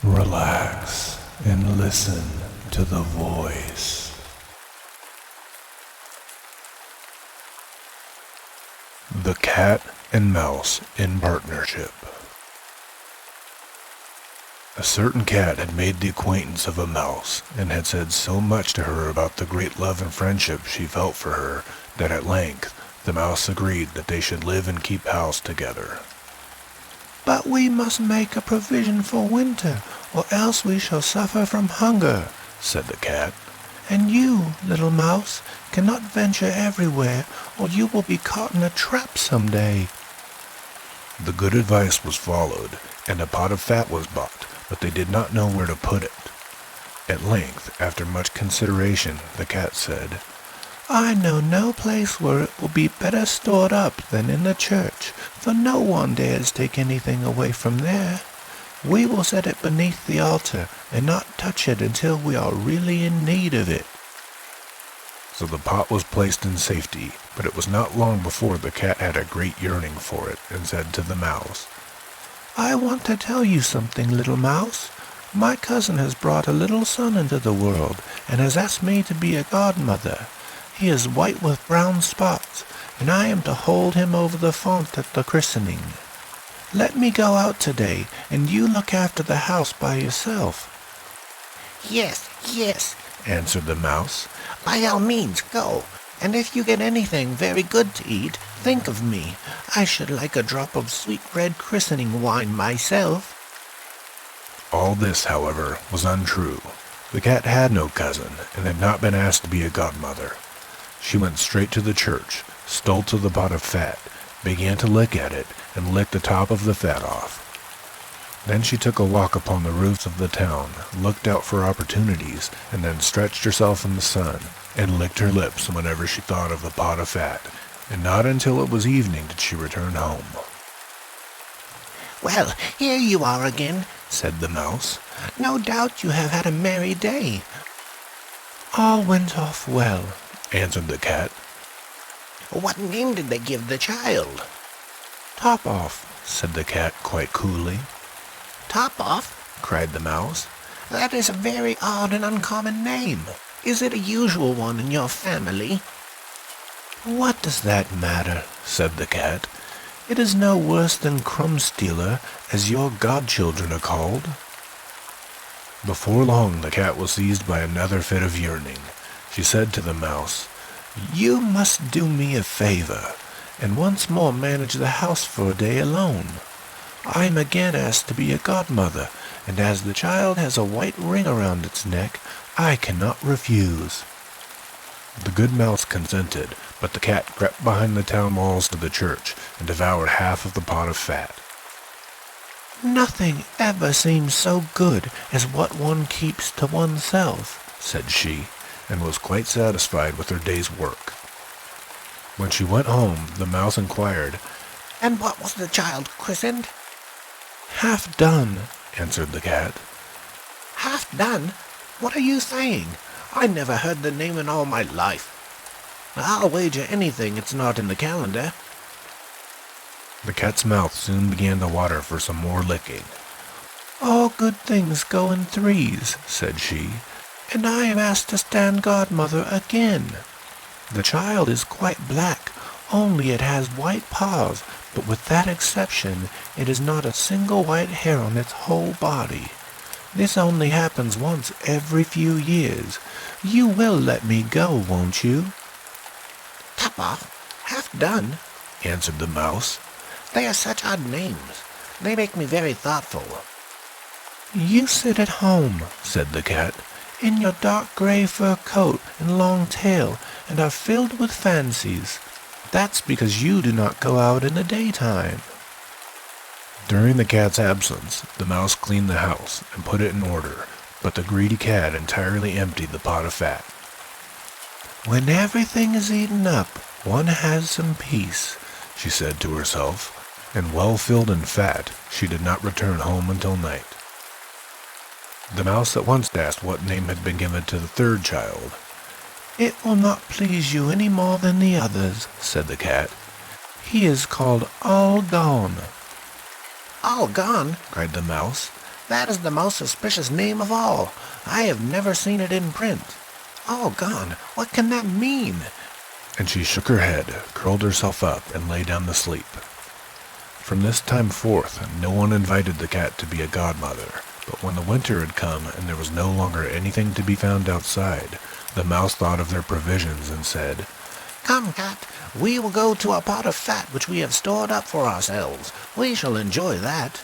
Relax and listen to the voice. The Cat and Mouse in Partnership. A certain cat had made the acquaintance of a mouse, and had said so much to her about the great love and friendship she felt for her, that at length the mouse agreed that they should live and keep house together. "But we must make a provision for winter, or else we shall suffer from hunger," said the cat. "And you, little mouse, cannot venture everywhere, or you will be caught in a trap some day." The good advice was followed, and a pot of fat was bought, but they did not know where to put it. At length, after much consideration, the cat said, "I know no place where it will be better stored up than in the church, for no one dares take anything away from there. We will set it beneath the altar, and not touch it until we are really in need of it." So the pot was placed in safety, but it was not long before the cat had a great yearning for it, and said to the mouse, "I want to tell you something, little mouse. My cousin has brought a little son into the world, and has asked me to be a godmother. He is white with brown spots, and I am to hold him over the font at the christening. Let me go out today, and you look after the house by yourself." Yes, answered the mouse. by all means go, and if you get anything very good to eat, think of me. I should like a drop of sweet red christening wine myself." All this, however, was untrue. The cat had no cousin, and had not been asked to be a godmother. She went straight to the church, stole to the pot of fat, began to lick at it, and licked the top of the fat off. Then she took a walk upon the roofs of the town, looked out for opportunities, and then stretched herself in the sun, and licked her lips whenever she thought of the pot of fat, and not until it was evening did she return home. "Well, here you are again," said the mouse. "No doubt you have had a merry day." "All went off well," answered the cat. "What name did they give the child?" "Top off," said the cat quite coolly. "Top off?" cried the mouse. "That is a very odd and uncommon name. Is it a usual one in your family?" "What does that matter?" said the cat. "It is no worse than Crumb Stealer, as your godchildren are called." Before long the cat was seized by another fit of yearning. She said to the mouse, "You must do me a favor, and once more manage the house for a day alone. I am again asked to be a godmother, and as the child has a white ring around its neck, I cannot refuse." The good mouse consented, but the cat crept behind the town walls to the church, and devoured half of the pot of fat. "Nothing ever seems so good as what one keeps to oneself," said she, and was quite satisfied with her day's work. When she went home, the mouse inquired, "And what was the child christened?" "Half Done," answered the cat. "Half Done? What are you saying? I never heard the name in all my life. I'll wager anything it's not in the calendar." The cat's mouth soon began to water for some more licking. "All good things go in threes," said she, "and I am asked to stand godmother again. The child is quite black, only it has white paws, but with that exception, it is not a single white hair on its whole body. This only happens once every few years. You will let me go, won't you?" "Top off, Half Done," answered the mouse. "They are such odd names. They make me very thoughtful." "You sit at home," said the cat, "in your dark gray fur coat and long tail, and are filled with fancies. That's because you do not go out in the daytime." During the cat's absence, the mouse cleaned the house and put it in order, but the greedy cat entirely emptied the pot of fat. "When everything is eaten up, one has some peace," she said to herself, and well filled and fat, she did not return home until night. The mouse at once asked what name had been given to the third child. "It will not please you any more than the others," said the cat. "He is called All Gone." "All gone?" cried the mouse. That is the most suspicious name of all. I have never seen it in print. Oh, God, what can that mean? And she shook her head, curled herself up, and lay down to sleep. From this time forth, no one invited the cat to be a godmother, but when the winter had come and there was no longer anything to be found outside, the mouse thought of their provisions and said, Come, cat, we will go to a pot of fat which we have stored up for ourselves. We shall enjoy that.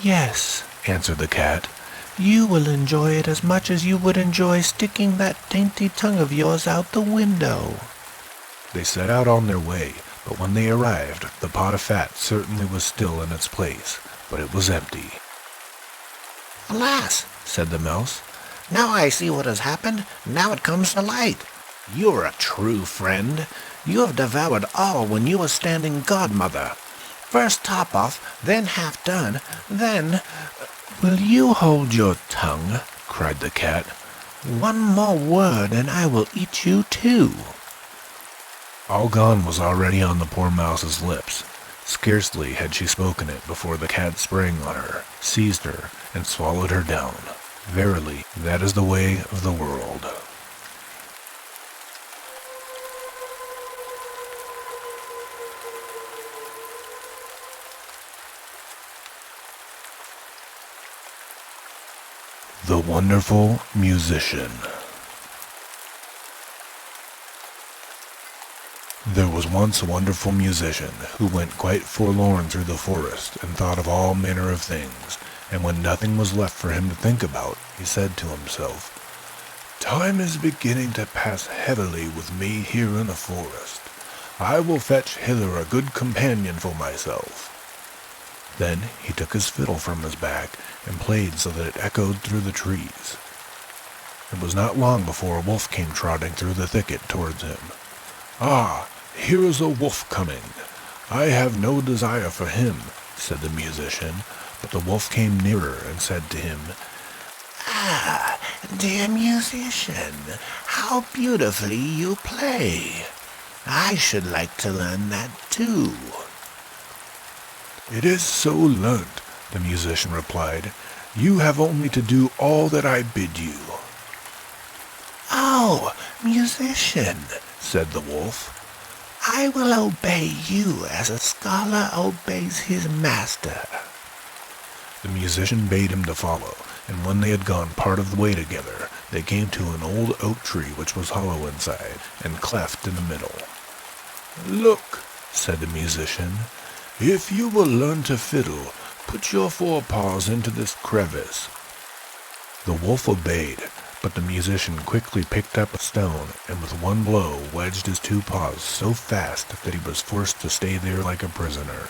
Yes, answered the cat. You will enjoy it as much as you would enjoy sticking that dainty tongue of yours out the window. They set out on their way, but when they arrived, the pot of fat certainly was still in its place, but it was empty. Alas, said the mouse, now I see what has happened. Now it comes to light. You are a true friend. You have devoured all when you were standing godmother. First top off, then half done, then... Will you hold your tongue? Cried the cat. One more word and I will eat you too. All gone was already on the poor mouse's lips. Scarcely had she spoken it before the cat sprang on her, seized her, and swallowed her down. Verily, that is the way of the world. The Wonderful Musician. There was once a wonderful musician who went quite forlorn through the forest and thought of all manner of things, and when nothing was left for him to think about, he said to himself, "Time is beginning to pass heavily with me here in the forest. I will fetch hither a good companion for myself." Then he took his fiddle from his back and played so that it echoed through the trees. It was not long before a wolf came trotting through the thicket towards him. "Ah, here is a wolf coming. I have no desire for him," said the musician, but the wolf came nearer and said to him, Ah, dear musician, how beautifully you play. I should like to learn that too. "It is so learnt," the musician replied. "You have only to do all that I bid you." Oh, musician, said the wolf, I will obey you as a scholar obeys his master. The musician bade him to follow, and when they had gone part of the way together, they came to an old oak tree which was hollow inside, and cleft in the middle. "Look," said the musician, "if you will learn to fiddle, put your forepaws into this crevice." The wolf obeyed, but the musician quickly picked up a stone, and with one blow wedged his two paws so fast that he was forced to stay there like a prisoner.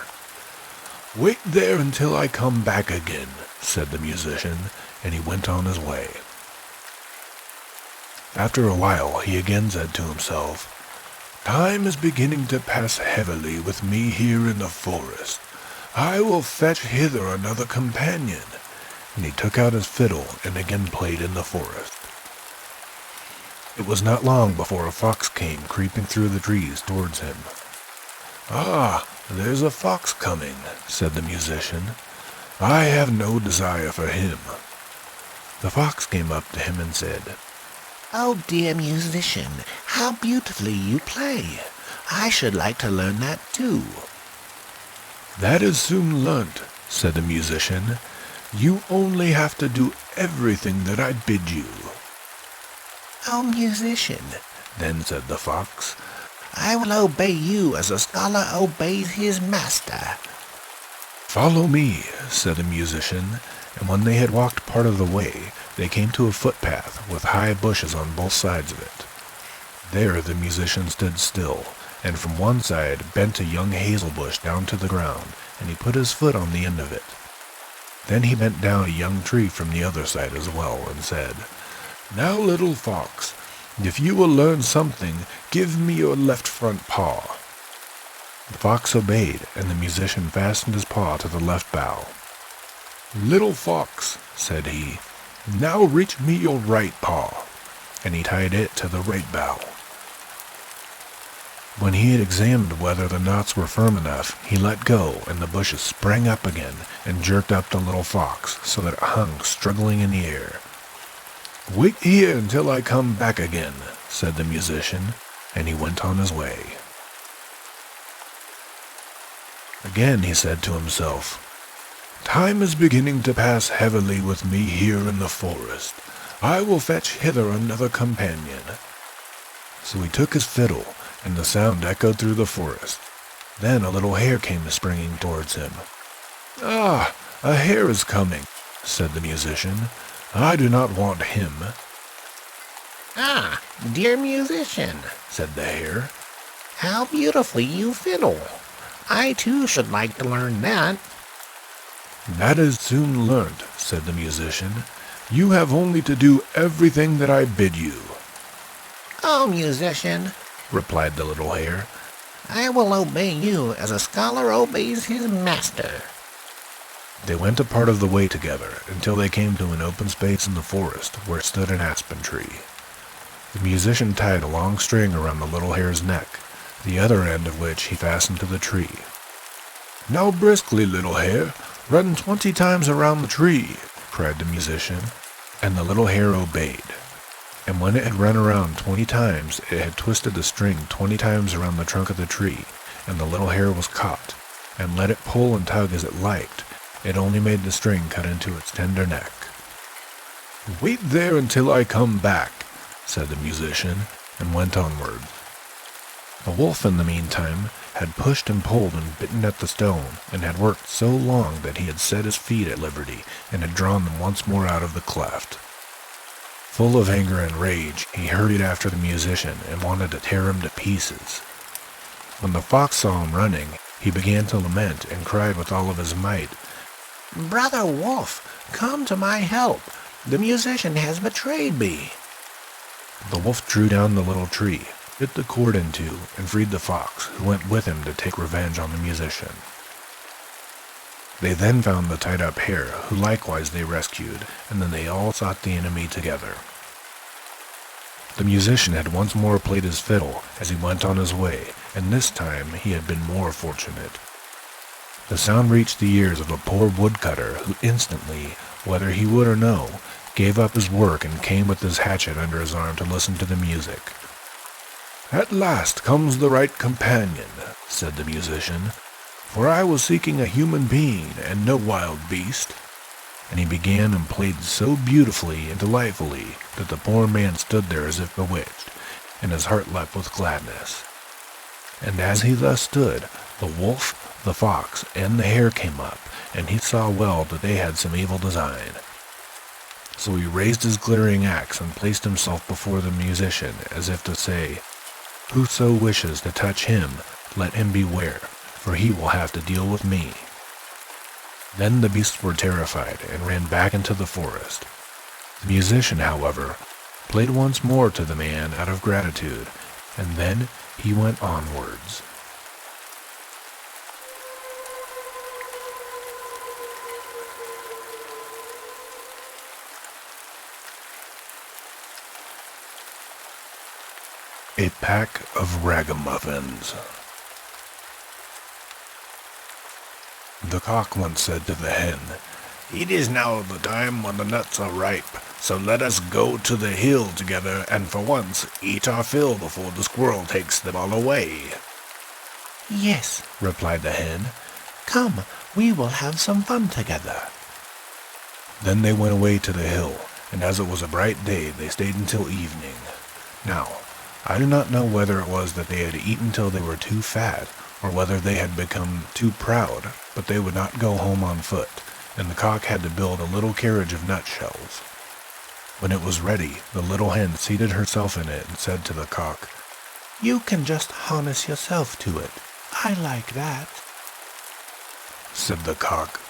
"Wait there until I come back again," said the musician, and he went on his way. After a while he again said to himself, "Time is beginning to pass heavily with me here in the forest. I will fetch hither another companion," and he took out his fiddle and again played in the forest. It was not long before a fox came creeping through the trees towards him. "Ah, there's a fox coming," said the musician. "I have no desire for him." The fox came up to him and said, Oh, dear musician, how beautifully you play. I should like to learn that too. "That is soon learnt," said the musician. "You only have to do everything that I bid you." Oh, musician, Then said the fox, I will obey you as a scholar obeys his master. "Follow me," said the musician, and when they had walked part of the way, they came to a footpath with high bushes on both sides of it. There the musician stood still, and from one side bent a young hazel bush down to the ground, and he put his foot on the end of it. Then he bent down a young tree from the other side as well, and said, "Now, little fox, if you will learn something, give me your left front paw." The fox obeyed, and the musician fastened his paw to the left bough. "Little fox," said he, "now reach me your right paw," and he tied it to the right bough. When he had examined whether the knots were firm enough, he let go, and the bushes sprang up again and jerked up the little fox so that it hung struggling in the air. "Wait here until I come back again," said the musician, and he went on his way. Again he said to himself, "Time is beginning to pass heavily with me here in the forest. I will fetch hither another companion." So he took his fiddle, and the sound echoed through the forest. Then a little hare came springing towards him. "Ah, a hare is coming," said the musician. "I do not want him." "Ah, dear musician," said the hare, "how beautifully you fiddle. I too should like to learn that." "That is soon learnt," said the musician. "You have only to do everything that I bid you." "Oh, musician," replied the little hare, "I will obey you as a scholar obeys his master." They went a part of the way together until they came to an open space in the forest where stood an aspen tree. The musician tied a long string around the little hare's neck, the other end of which he fastened to the tree. "Now briskly, little hare, run 20 times around the tree," cried the musician, and the little hare obeyed. And when it had run around 20 times, it had twisted the string 20 times around the trunk of the tree, and the little hare was caught, and let it pull and tug as it liked. It only made the string cut into its tender neck. "Wait there until I come back," said the musician, and went onward. The wolf, in the meantime, had pushed and pulled and bitten at the stone, and had worked so long that he had set his feet at liberty, and had drawn them once more out of the cleft. Full of anger and rage, he hurried after the musician and wanted to tear him to pieces. When the fox saw him running, he began to lament and cried with all of his might, "Brother Wolf, come to my help. The musician has betrayed me." The wolf drew down the little tree, bit the cord in two, and freed the fox, who went with him to take revenge on the musician. They then found the tied-up hare, who likewise they rescued, and then they all sought the enemy together. The musician had once more played his fiddle as he went on his way, and this time he had been more fortunate. The sound reached the ears of a poor woodcutter, who instantly, whether he would or no, gave up his work and came with his hatchet under his arm to listen to the music. "At last comes the right companion," said the musician, "for I was seeking a human being and no wild beast." And he began and played so beautifully and delightfully that the poor man stood there as if bewitched, and his heart leapt with gladness. And as he thus stood, the wolf, the fox, and the hare came up, and he saw well that they had some evil design. So he raised his glittering axe and placed himself before the musician, as if to say, "Whoso wishes to touch him, let him beware, for he will have to deal with me." Then the beasts were terrified and ran back into the forest. The musician, however, played once more to the man out of gratitude, and then he went onwards. A Pack of Ragamuffins. The cock once said to the hen, "It is now the time when the nuts are ripe, so let us go to the hill together and for once eat our fill before the squirrel takes them all away." "Yes," replied the hen. "Come, we will have some fun together." Then they went away to the hill, and as it was a bright day, they stayed until evening. Now, I do not know whether it was that they had eaten till they were too fat, or whether they had become too proud, but they would not go home on foot, and the cock had to build a little carriage of nutshells. When it was ready, the little hen seated herself in it and said to the cock, "You can just harness yourself to it. I like that." Said the cock,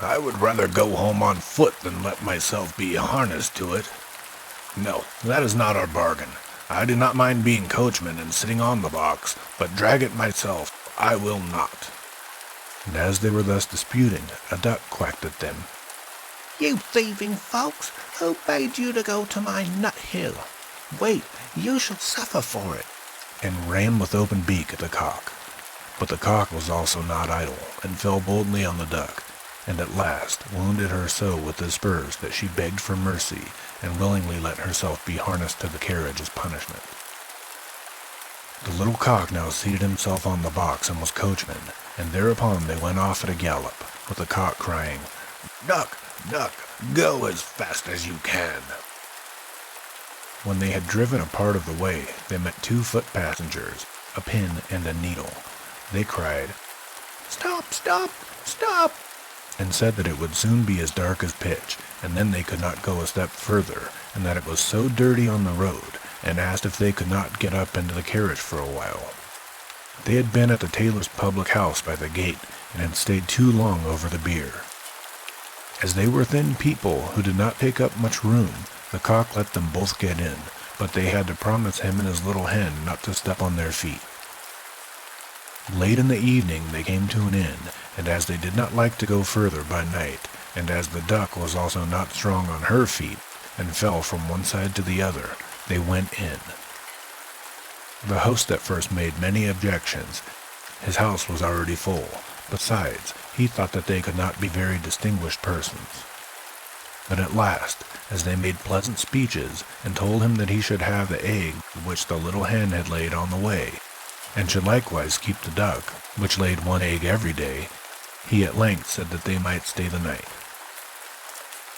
"I would rather go home on foot than let myself be harnessed to it. No, that is not our bargain. I do not mind being coachman and sitting on the box, but drag it myself I will not." And as they were thus disputing, a duck quacked at them. "You thieving folks, who bade you to go to my nut hill? Wait, you shall suffer for it. and ran with open beak at the cock. But the cock was also not idle, and fell boldly on the duck, and at last wounded her so with his spurs that she begged for mercy, and willingly let herself be harnessed to the carriage as punishment. The little cock now seated himself on the box and was coachman, and thereupon they went off at a gallop, with the cock crying, "Duck, duck, go as fast as you can." When they had driven a part of the way, they met 2 foot passengers, a pin and a needle. They cried, "Stop, stop, stop," and said that it would soon be as dark as pitch, and then they could not go a step further, and that it was so dirty on the road, and asked if they could not get up into the carriage for a while. They had been at the Tailor's public house by the gate, and had stayed too long over the beer. As they were thin people who did not take up much room, the cock let them both get in, but they had to promise him and his little hen not to step on their feet. Late in the evening they came to an inn, and as they did not like to go further by night, and as the duck was also not strong on her feet, and fell from one side to the other, they went in. The host at first made many objections. His house was already full. Besides, he thought that they could not be very distinguished persons. But at last, as they made pleasant speeches, and told him that he should have the egg which the little hen had laid on the way, and should likewise keep the duck, which laid 1 egg every day, he at length said that they might stay the night.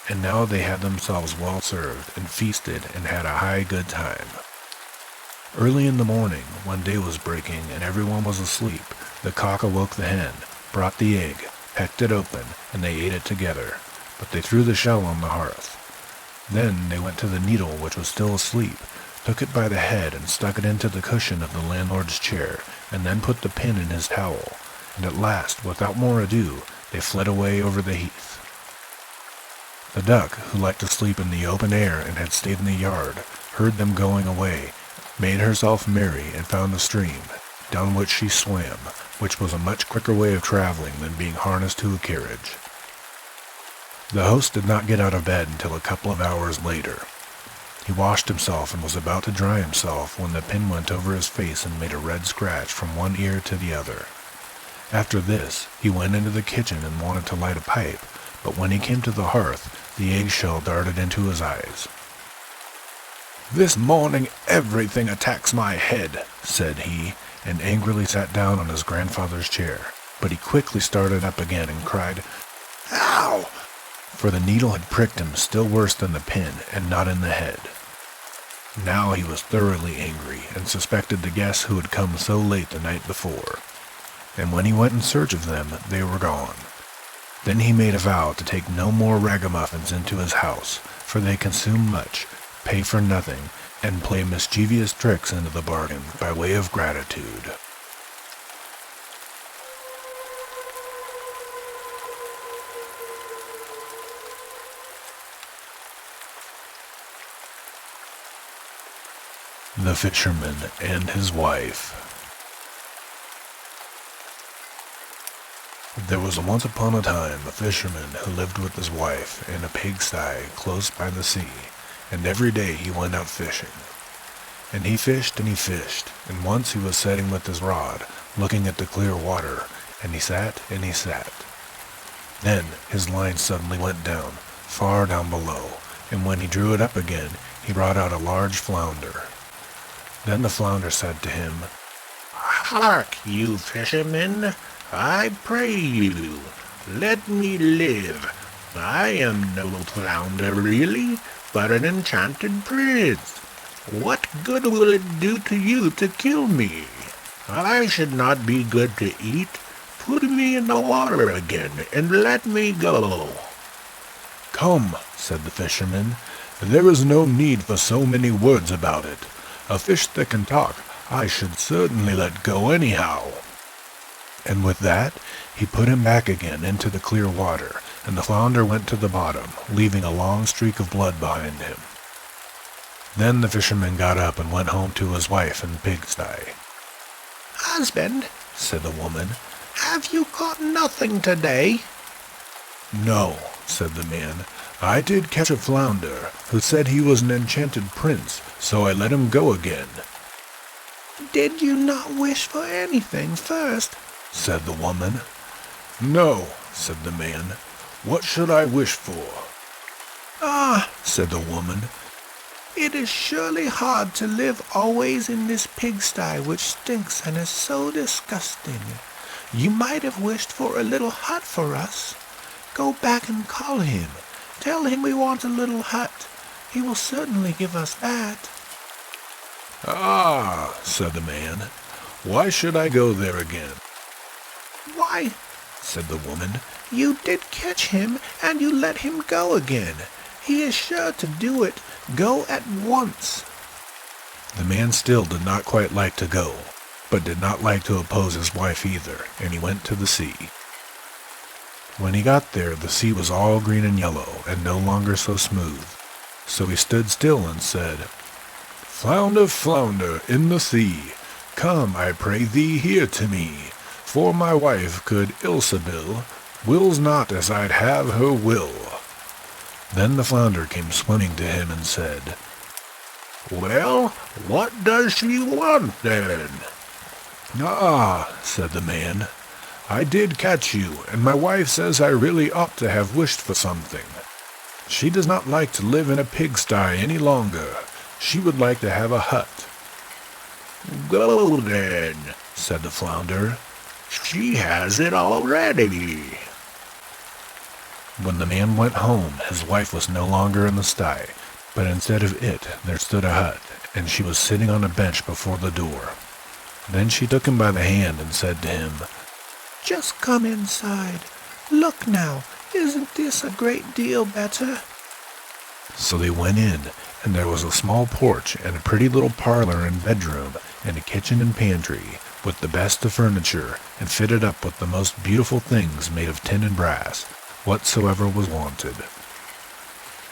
And now they had themselves well served, and feasted, and had a high good time. Early in the morning, when day was breaking and everyone was asleep, the cock awoke the hen, brought the egg, pecked it open, and they ate it together, but they threw the shell on the hearth. Then they went to the needle, which was still asleep, took it by the head and stuck it into the cushion of the landlord's chair, and then put the pin in his towel, and at last, without more ado, they fled away over the heath. The duck, who liked to sleep in the open air and had stayed in the yard, heard them going away, made herself merry, and found a stream, down which she swam, which was a much quicker way of traveling than being harnessed to a carriage. The host did not get out of bed until a couple of hours later. He washed himself and was about to dry himself when the pin went over his face and made a red scratch from one ear to the other. After this, he went into the kitchen and wanted to light a pipe, but when he came to the hearth, the eggshell darted into his eyes. "This morning everything attacks my head," said he, and angrily sat down on his grandfather's chair. But he quickly started up again and cried, "Ow!" for the needle had pricked him still worse than the pin, and not in the head. Now he was thoroughly angry, and suspected the guests who had come so late the night before. And when he went in search of them, they were gone. Then he made a vow to take no more ragamuffins into his house, for they consume much, pay for nothing, and play mischievous tricks into the bargain by way of gratitude. The Fisherman and His Wife. There was once upon a time a fisherman who lived with his wife in a pigsty close by the sea, and every day he went out fishing. And he fished, and once he was sitting with his rod, looking at the clear water, and he sat. Then his line suddenly went down, far down below, and when he drew it up again, he brought out a large flounder. Then the flounder said to him, "Hark, you fishermen, I pray you, let me live. I am no flounder really, but an enchanted prince. What good will it do to you to kill me? I should not be good to eat. Put me in the water again, and let me go." "Come," said the fisherman, "there is no need for so many words about it. A fish that can talk, I should certainly let go anyhow." And with that, he put him back again into the clear water, and the flounder went to the bottom, leaving a long streak of blood behind him. Then the fisherman got up and went home to his wife in the pigsty. "Husband," said the woman, "have you caught nothing today?" "No," said the man. "I did catch a flounder, who said he was an enchanted prince, so I let him go again." Did you not wish for anything first? said the woman. No, said the man. What should I wish for? Ah, said the woman, it is surely hard to live always in this pigsty which stinks and is so disgusting. You might have wished for a little hut for us. Go back and call him. Tell him we want a little hut. He will certainly give us that. Ah, said the man. Why should I go there again? Why, said the woman, you did catch him and you let him go again. He is sure to do it. Go at once. The man still did not quite like to go, but did not like to oppose his wife either, and he went to the sea. When he got there, the sea was all green and yellow, and no longer so smooth. So he stood still and said, Flounder, flounder, in the sea, come, I pray thee, here to me, for my wife, good Ilsebil, wills not as I'd have her will. Then the flounder came swimming to him and said, Well, what does she want then? Ah, said the man, I did catch you, and my wife says I really ought to have wished for something. She does not like to live in a pigsty any longer. She would like to have a hut. Go then, said the flounder. She has it already. When the man went home, his wife was no longer in the sty, but instead of it there stood a hut, and she was sitting on a bench before the door. Then she took him by the hand and said to him, Just come inside. Look now, isn't this a great deal better? So they went in, and there was a small porch and a pretty little parlor and bedroom, and a kitchen and pantry, with the best of furniture, and fitted up with the most beautiful things made of tin and brass, whatsoever was wanted.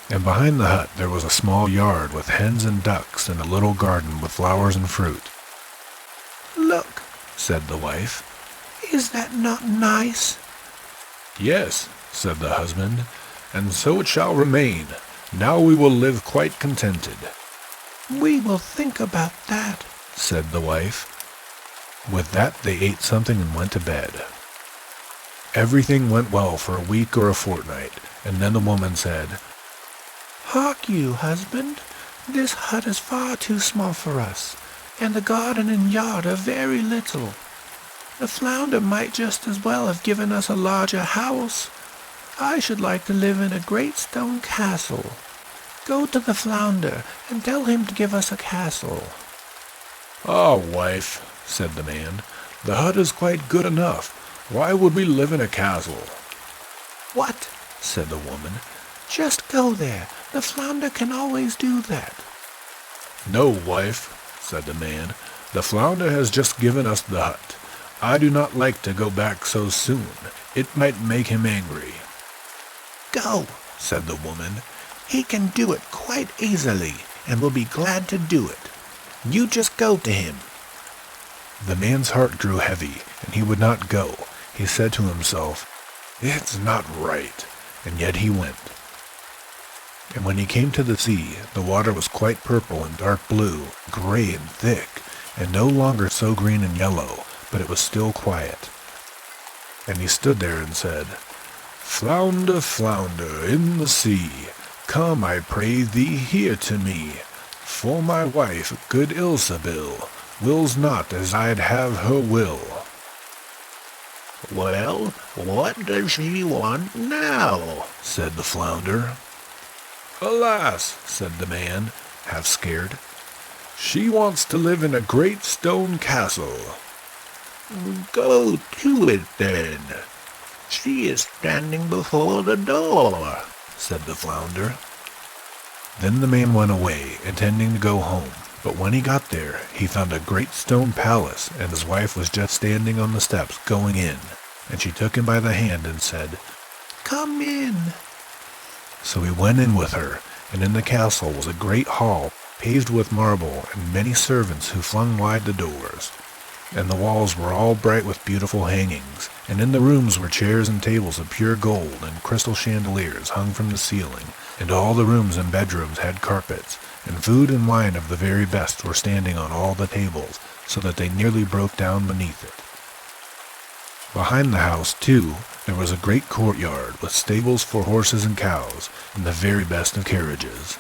And behind the hut there was a small yard with hens and ducks, and a little garden with flowers and fruit. Look, said the wife. Is that not nice? Yes, said the husband, and so it shall remain. Now we will live quite contented. We will think about that, said the wife. With that they ate something and went to bed. Everything went well for a week or a fortnight, and then the woman said, Hark you, husband, this hut is far too small for us, and the garden and yard are very little. The flounder might just as well have given us a larger house. I should like to live in a great stone castle. Go to the flounder and tell him to give us a castle. Ah, wife, said the man, the hut is quite good enough. Why would we live in a castle? What? Said the woman. Just go there. The flounder can always do that. No, wife, said the man. The flounder has just given us the hut. I do not like to go back so soon. It might make him angry. Go, said the woman. He can do it quite easily, and will be glad to do it. You just go to him. The man's heart grew heavy, and he would not go. He said to himself, It's not right, and yet he went. And when he came to the sea, the water was quite purple and dark blue, gray and thick, and no longer so green and yellow, but it was still quiet. And he stood there and said, Flounder, flounder, in the sea, come, I pray thee, here to me, for my wife, good Ilsebil, wills not as I'd have her will. Well, what does she want now? Said the flounder. Alas, said the man, half scared, she wants to live in a great stone castle. Go to it then. She is standing before the door, said the flounder. Then the man went away, intending to go home, but when he got there, he found a great stone palace, and his wife was just standing on the steps going in, and she took him by the hand and said, Come in. So he went in with her, and in the castle was a great hall, paved with marble, and many servants who flung wide the doors. And the walls were all bright with beautiful hangings, and in the rooms were chairs and tables of pure gold, and crystal chandeliers hung from the ceiling, and all the rooms and bedrooms had carpets, and food and wine of the very best were standing on all the tables, so that they nearly broke down beneath it. Behind the house, too, there was a great courtyard with stables for horses and cows, and the very best of carriages.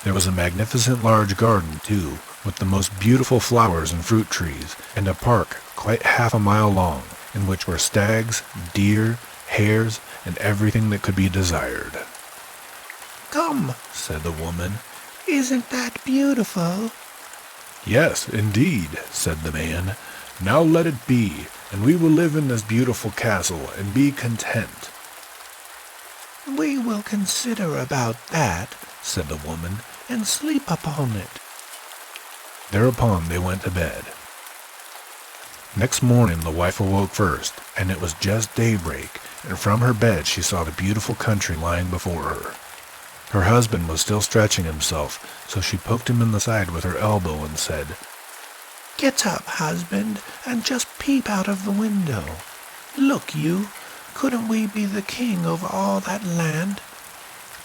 There was a magnificent large garden, too, with the most beautiful flowers and fruit trees, and a park quite half a mile long, in which were stags, deer, hares, and everything that could be desired. "Come," said the woman, "isn't that beautiful?" "Yes, indeed," said the man. "Now let it be, and we will live in this beautiful castle and be content." "We will consider about that," said the woman, "and sleep upon it." Thereupon they went to bed. Next morning the wife awoke first, and it was just daybreak, and from her bed she saw the beautiful country lying before her. Her husband was still stretching himself, so she poked him in the side with her elbow and said, "Get up, husband, and just peep out of the window. Look you, couldn't we be the king over all that land?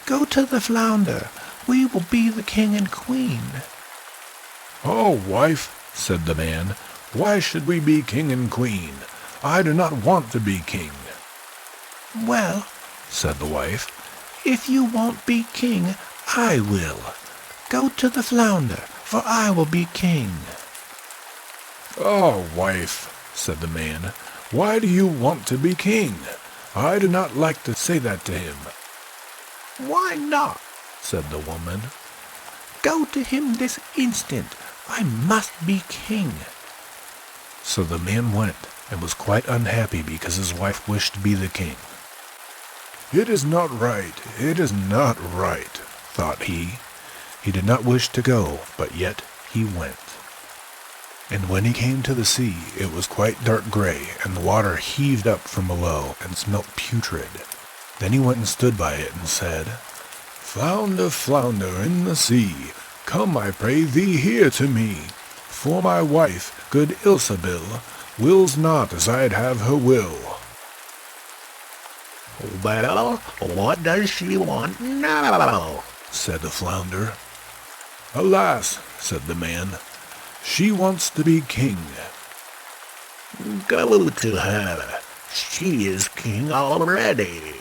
Go to the flounder, we will be the king and queen." "Oh, wife," said the man, "why should we be king and queen? I do not want to be king." "Well," said the wife, "if you won't be king, I will. Go to the flounder, for I will be king." "Oh, wife," said the man, "why do you want to be king? I do not like to say that to him." "Why not?" said the woman. "Go to him this instant. I must be king." So the man went, and was quite unhappy because his wife wished to be the king. "It is not right, it is not right," thought he. He did not wish to go, but yet he went. And when he came to the sea, it was quite dark gray, and the water heaved up from below, and smelt putrid. Then he went and stood by it, and said, "Flounder, flounder in the sea, come, I pray thee, here to me, for my wife, good Ilsebil, wills not as I'd have her will." "Well, what does she want now?" said the flounder. "Alas," said the man, "she wants to be king." "Go to her. She is king already."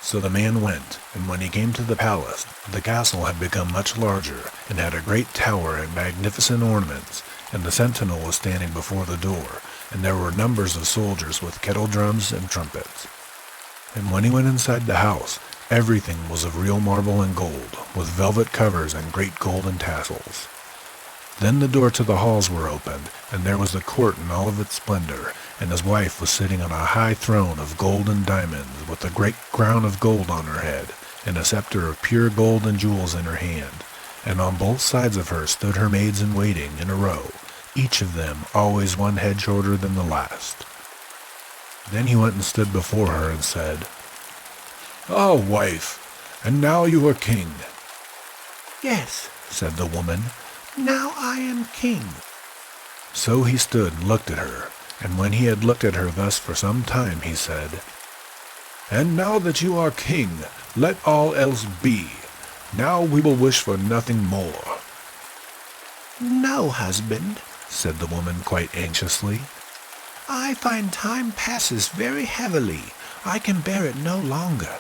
So the man went, and when he came to the palace, the castle had become much larger, and had a great tower and magnificent ornaments, and the sentinel was standing before the door, and there were numbers of soldiers with kettle drums and trumpets. And when he went inside the house, everything was of real marble and gold, with velvet covers and great golden tassels. Then the door to the halls were opened, and there was the court in all of its splendor, and his wife was sitting on a high throne of gold and diamonds, with a great crown of gold on her head, and a scepter of pure gold and jewels in her hand. And on both sides of her stood her maids-in-waiting in a row, each of them always one head shorter than the last. Then he went and stood before her and said, "Ah, wife, and now you are king." "Yes," said the woman, "now I am king." So he stood and looked at her, and when he had looked at her thus for some time, he said, "And now that you are king, let all else be. Now we will wish for nothing more." "No, husband," said the woman quite anxiously. "I find time passes very heavily. I can bear it no longer.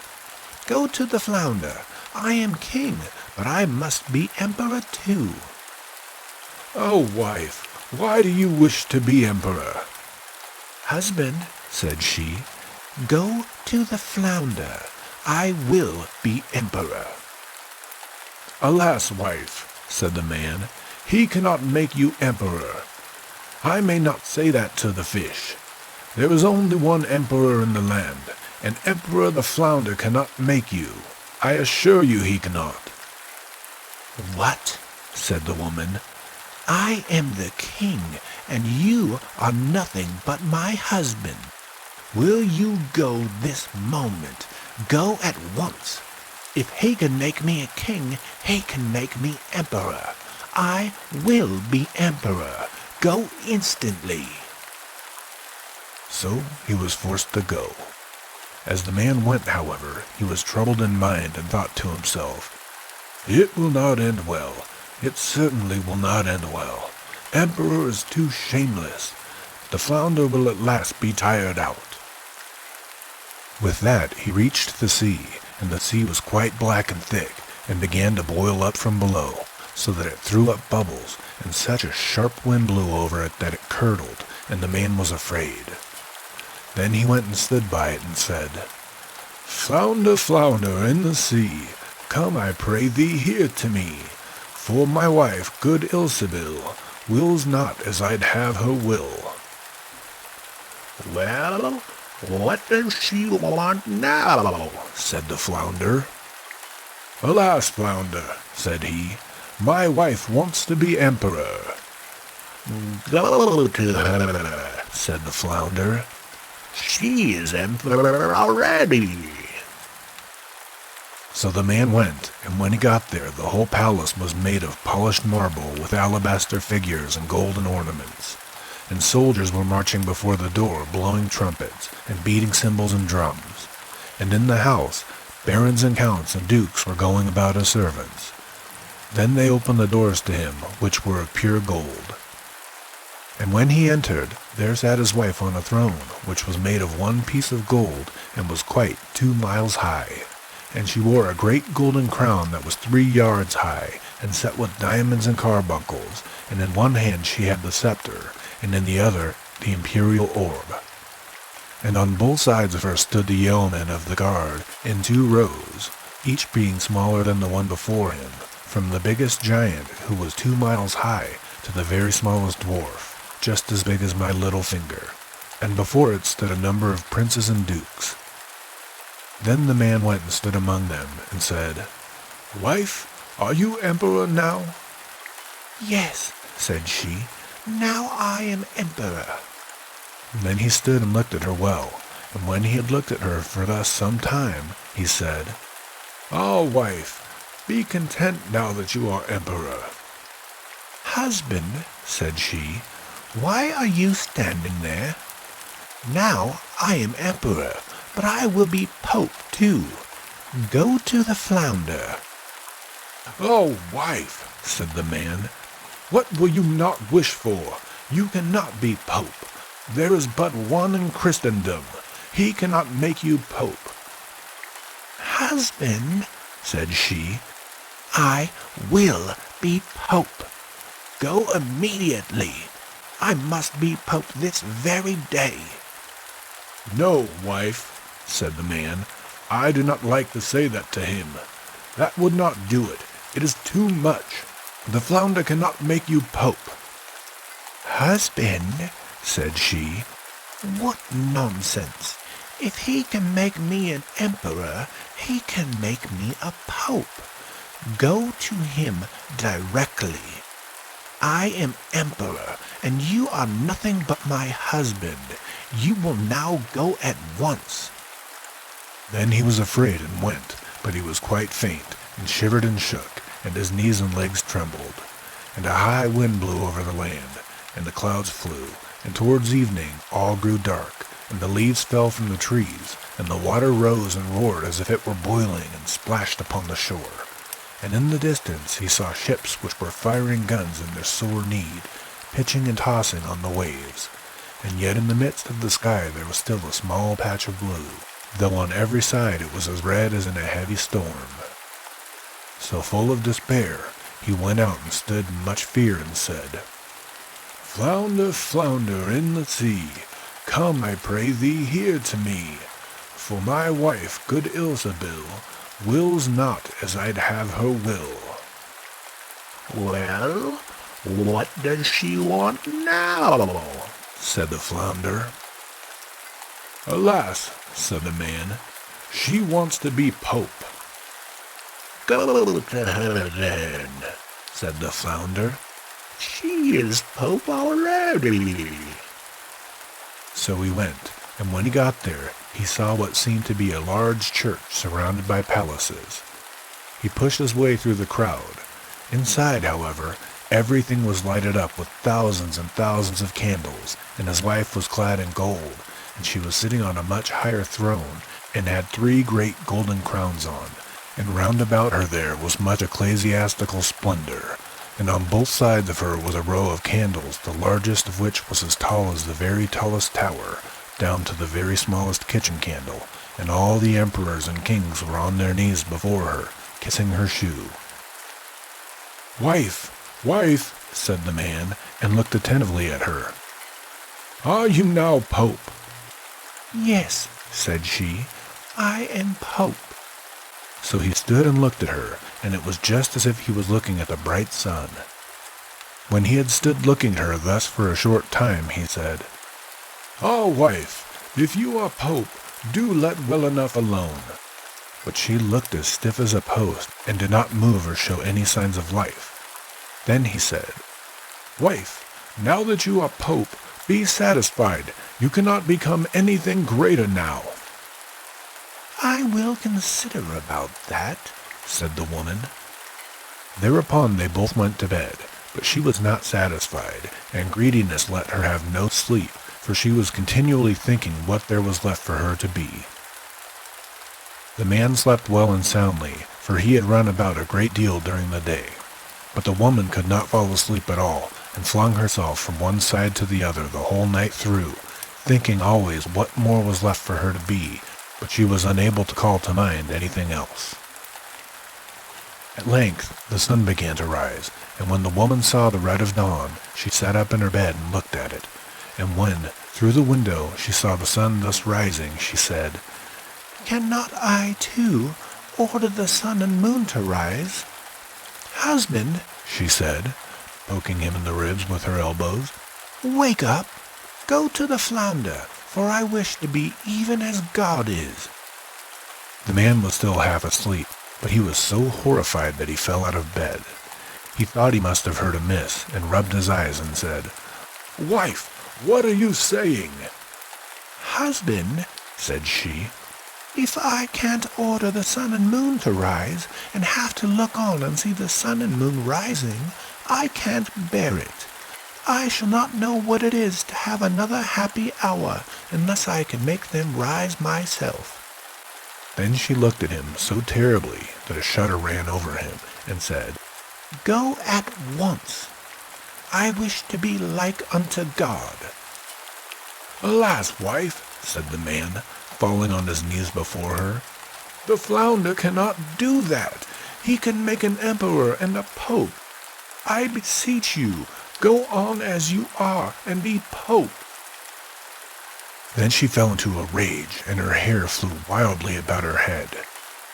Go to the flounder. I am king, but I must be emperor too." "Oh, wife, why do you wish to be emperor?" "Husband," said she, "go to the flounder. I will be emperor." "Alas, wife," said the man, "he cannot make you emperor. I may not say that to the fish. There is only one emperor in the land, and Emperor the Flounder cannot make you. I assure you he cannot." "What?" said the woman. "I am the king, and you are nothing but my husband. Will you go this moment? Go at once. If he can make me a king, he can make me emperor. I will be emperor. Go instantly." So he was forced to go. As the man went, however, he was troubled in mind and thought to himself, "It will not end well. It certainly will not end well. Emperor is too shameless. The flounder will at last be tired out." With that he reached the sea, and the sea was quite black and thick, and began to boil up from below, so that it threw up bubbles, and such a sharp wind blew over it that it curdled, and the man was afraid. Then he went and stood by it and said, "Flounder, flounder in the sea, come, I pray thee, here to me, for my wife, good Ilsebil, wills not as I'd have her will." "Well, what does she want now?" said the flounder. "Alas, flounder," said he, "my wife wants to be emperor." "Go to her," said the flounder. "She is emperor already." So the man went, and when he got there, the whole palace was made of polished marble with alabaster figures and golden ornaments, and soldiers were marching before the door, blowing trumpets and beating cymbals and drums, and in the house barons and counts and dukes were going about as servants. Then they opened the doors to him, which were of pure gold. And when he entered, there sat his wife on a throne, which was made of one piece of gold, and was quite 2 miles high. And she wore a great golden crown that was 3 yards high, and set with diamonds and carbuncles, and in one hand she had the scepter, and in the other the imperial orb. And on both sides of her stood the yeomen of the guard in 2 rows, each being smaller than the one before him, from the biggest giant, who was 2 miles high, to the very smallest dwarf, just as big as my little finger, and before it stood a number of princes and dukes. Then the man went and stood among them, and said, "Wife, are you emperor now?" "Yes," said she, "now I am emperor." Then he stood and looked at her well, and when he had looked at her for thus some time, he said, "Ah, wife, be content now that you are emperor." "Husband," said she, "why are you standing there? Now I am emperor, but I will be pope too. Go to the flounder." "Oh, wife," said the man, "what will you not wish for? You cannot be pope. There is but one in Christendom. He cannot make you pope." "Husband," said she, "I will be pope. Go immediately. I must be pope this very day." "No, wife," said the man, "I do not like to say that to him. That would not do it. It is too much. The flounder cannot make you pope." "Husband," said she, "what nonsense! If he can make me an emperor, he can make me a pope. Go to him directly. I am emperor, and you are nothing but my husband. You will now go at once." Then he was afraid and went, but he was quite faint, and shivered and shook, and his knees and legs trembled. And a high wind blew over the land, and the clouds flew, and towards evening all grew dark, and the leaves fell from the trees, and the water rose and roared as if it were boiling, and splashed upon the shore. And in the distance he saw ships which were firing guns in their sore need, pitching and tossing on the waves. And yet in the midst of the sky there was still a small patch of blue, though on every side it was as red as in a heavy storm. So full of despair, he went out and stood in much fear and said, "Flounder, flounder in the sea, come, I pray thee, here to me, for my wife, good Ilsebil, wills not as I'd have her will." "Well, what does she want now?" said the flounder. "Alas," said the man, "she wants to be pope." "Go to her then," said the flounder. "She is pope already." So he went, and when he got there, he saw what seemed to be a large church surrounded by palaces. He pushed his way through the crowd. Inside, however, everything was lighted up with thousands and thousands of candles, and his wife was clad in gold, and she was sitting on a much higher throne, and had 3 great golden crowns on, and round about her there was much ecclesiastical splendor, and on both sides of her was a row of candles, the largest of which was as tall as the very tallest tower, down to the very smallest kitchen candle, and all the emperors and kings were on their knees before her, kissing her shoe. "Wife, wife," said the man, and looked attentively at her. "Are you now Pope?" "Yes," said she, "I am Pope." So he stood and looked at her, and it was just as if he was looking at the bright sun. When he had stood looking at her thus for a short time, he said, "Ah, wife, if you are Pope, do let well enough alone." But she looked as stiff as a post, and did not move or show any signs of life. Then he said, "Wife, now that you are Pope, be satisfied. You cannot become anything greater now." "I will consider about that," said the woman. Thereupon they both went to bed, but she was not satisfied, and greediness let her have no sleep, for she was continually thinking what there was left for her to be. The man slept well and soundly, for he had run about a great deal during the day. But the woman could not fall asleep at all, and flung herself from one side to the other the whole night through, thinking always what more was left for her to be, but she was unable to call to mind anything else. At length the sun began to rise, and when the woman saw the red of dawn, she sat up in her bed and looked at it. And when, through the window, she saw the sun thus rising, she said, "Cannot I, too, order the sun and moon to rise?" "Husband," she said, poking him in the ribs with her elbows, "wake up. Go to the flounder, for I wish to be even as God is." The man was still half asleep, but he was so horrified that he fell out of bed. He thought he must have heard amiss, and rubbed his eyes and said, "Wife, what are you saying?" "Husband," said she, "if I can't order the sun and moon to rise, and have to look on and see the sun and moon rising, I can't bear it. I shall not know what it is to have another happy hour unless I can make them rise myself." Then she looked at him so terribly that a shudder ran over him, and said, "Go at once. I wish to be like unto God." "Alas, wife," said the man, falling on his knees before her, "the flounder cannot do that. He can make an emperor and a pope. I beseech you, go on as you are, and be Pope." Then she fell into a rage, and her hair flew wildly about her head.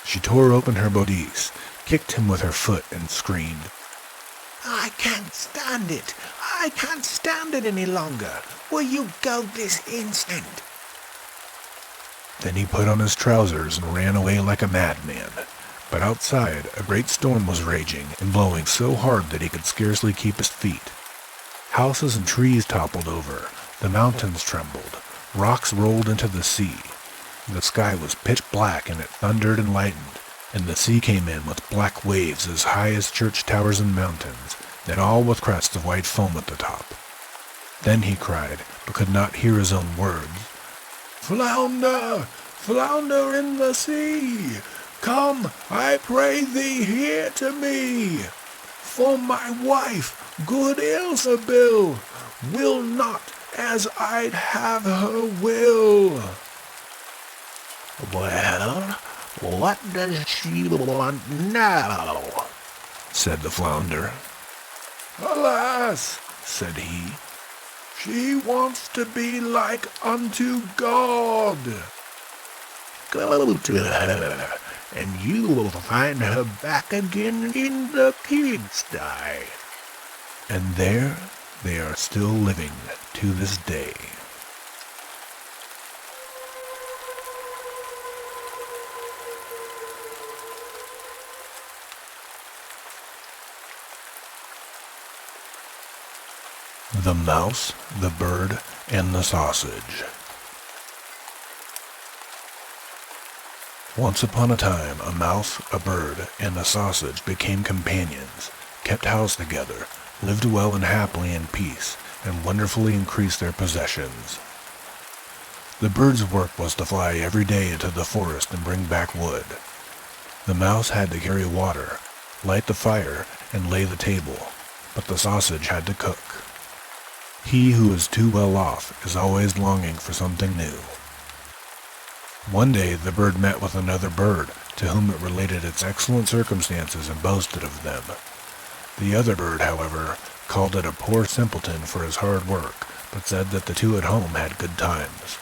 She tore open her bodice, kicked him with her foot, and screamed, "I can't stand it! I can't stand it any longer! Will you go this instant?" Then he put on his trousers and ran away like a madman. But outside, a great storm was raging and blowing so hard that he could scarcely keep his feet. Houses and trees toppled over, the mountains trembled, rocks rolled into the sea. The sky was pitch black, and it thundered and lightened, and the sea came in with black waves as high as church towers and mountains, and all with crests of white foam at the top. Then he cried, but could not hear his own words, "Flounder! Flounder in the sea! Come, I pray thee, here to me! For my wife, good Ilsebil, will not as I'd have her will." "Well, what does she want now?" said the flounder. "Alas," said he, "she wants to be like unto God." "Go to her, and you will find her back again in the pigsty." And there they are still living to this day. The Mouse, the Bird, and the Sausage. Once upon a time, a mouse, a bird, and a sausage became companions, kept house together, lived well and happily in peace, and wonderfully increased their possessions. The bird's work was to fly every day into the forest and bring back wood. The mouse had to carry water, light the fire, and lay the table. but the sausage had to cook. He who is too well off is always longing for something new. One day the bird met with another bird, to whom it related its excellent circumstances and boasted of them. The other bird, however, called it a poor simpleton for his hard work, but said that the two at home had good times.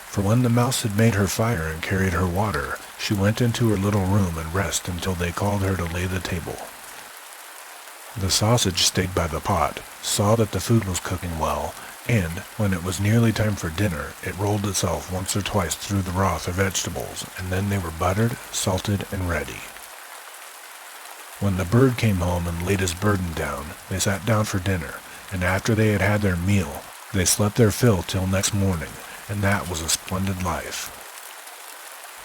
For when the mouse had made her fire and carried her water, she went into her little room and rested until they called her to lay the table. The sausage stayed by the pot, saw that the food was cooking well, and, when it was nearly time for dinner, it rolled itself once or twice through the broth or vegetables, and then they were buttered, salted, and ready. When the bird came home and laid his burden down, they sat down for dinner, and after they had had their meal, they slept their fill till next morning, and that was a splendid life.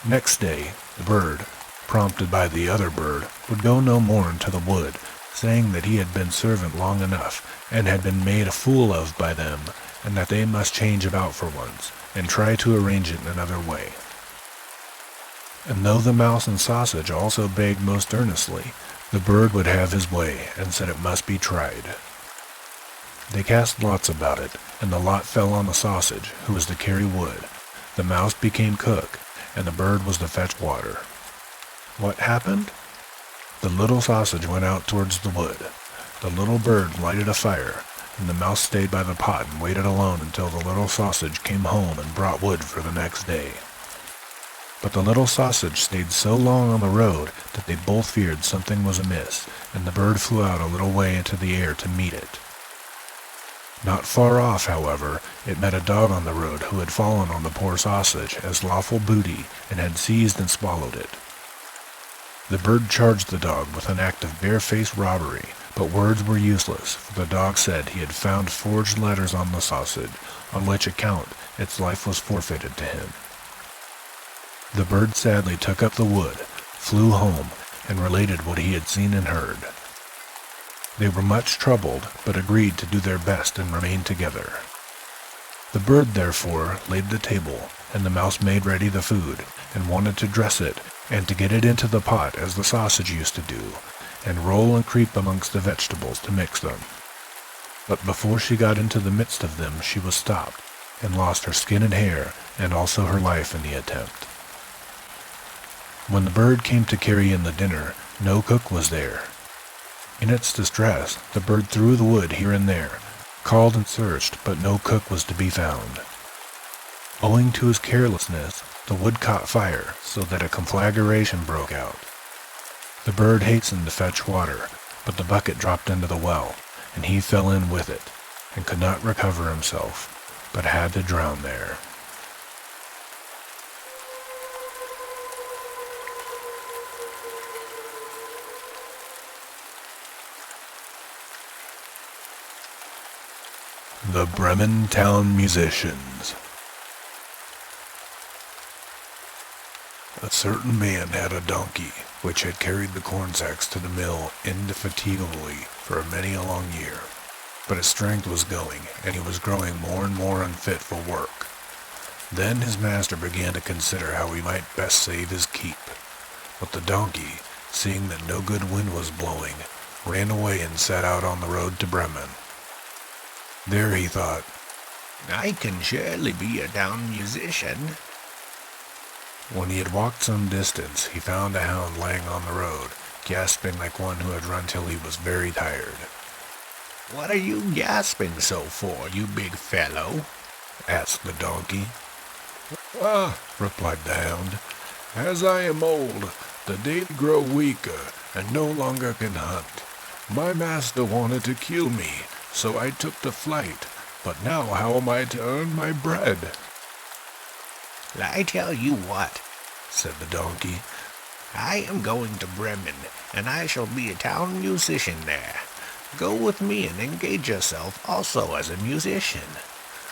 Next day, the bird, prompted by the other bird, would go no more into the wood, saying that he had been servant long enough, and had been made a fool of by them, and that they must change about for once, and try to arrange it in another way. And though the mouse and sausage also begged most earnestly, the bird would have his way, and said it must be tried. They cast lots about it, and the lot fell on the sausage, who was to carry wood. The mouse became cook, and the bird was to fetch water. What happened? The little sausage went out towards the wood. The little bird lighted a fire, and the mouse stayed by the pot and waited alone until the little sausage came home and brought wood for the next day. But the little sausage stayed so long on the road that they both feared something was amiss, and the bird flew out a little way into the air to meet it. Not far off, however, it met a dog on the road who had fallen on the poor sausage as lawful booty and had seized and swallowed it. The bird charged the dog with an act of barefaced robbery, but words were useless, for the dog said he had found forged letters on the sausage, on which account its life was forfeited to him. The bird sadly took up the wood, flew home, and related what he had seen and heard. They were much troubled, but agreed to do their best and remain together. The bird, therefore, laid the table, and the mouse made ready the food, and wanted to dress it, and to get it into the pot as the sausage used to do, and roll and creep amongst the vegetables to mix them. But before she got into the midst of them she was stopped, and lost her skin and hair, and also her life in the attempt. When the bird came to carry in the dinner, no cook was there. In its distress, the bird threw the wood here and there, called and searched, but no cook was to be found. Owing to his carelessness, the wood caught fire, so that a conflagration broke out. The bird hastened to fetch water, but the bucket dropped into the well, and he fell in with it, and could not recover himself, but had to drown there. The Bremen-town musicians. A certain man had a donkey, which had carried the corn sacks to the mill indefatigably for many a long year. But his strength was going, and he was growing more and more unfit for work. Then his master began to consider how he might best save his keep. But the donkey, seeing that no good wind was blowing, ran away and set out on the road to Bremen. There he thought, I can surely be a town musician. When he had walked some distance, he found a hound lying on the road, gasping like one who had run till he was very tired. What are you gasping so for, you big fellow? Asked the donkey. Replied the hound, as I am old, the days grow weaker, and no longer can hunt. My master wanted to kill me, so I took to flight, but now how am I to earn my bread? I tell you what, said the donkey, I am going to Bremen, and I shall be a town musician there. Go with me and engage yourself also as a musician.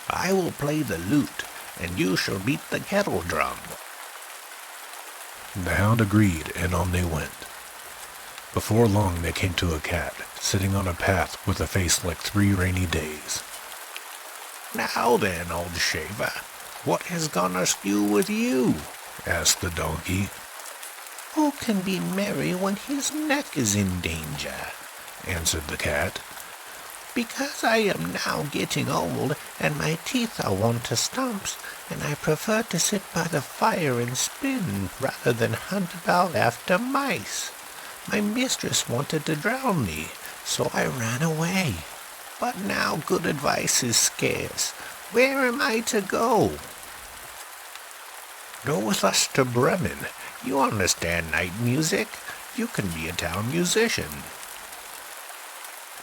I will play the lute, and you shall beat the kettle drum. The hound agreed, and on they went. Before long they came to a cat, sitting on a path with a face like 3 rainy days. Now then, old shaver, what has gone askew with you? Asked the donkey. Who can be merry when his neck is in danger? answered the cat. Because I am now getting old, and my teeth are worn to stumps, and I prefer to sit by the fire and spin rather than hunt about after mice. My mistress wanted to drown me, so I ran away. But now good advice is scarce. Where am I to go? Go with us to Bremen. You understand night music. You can be a town musician.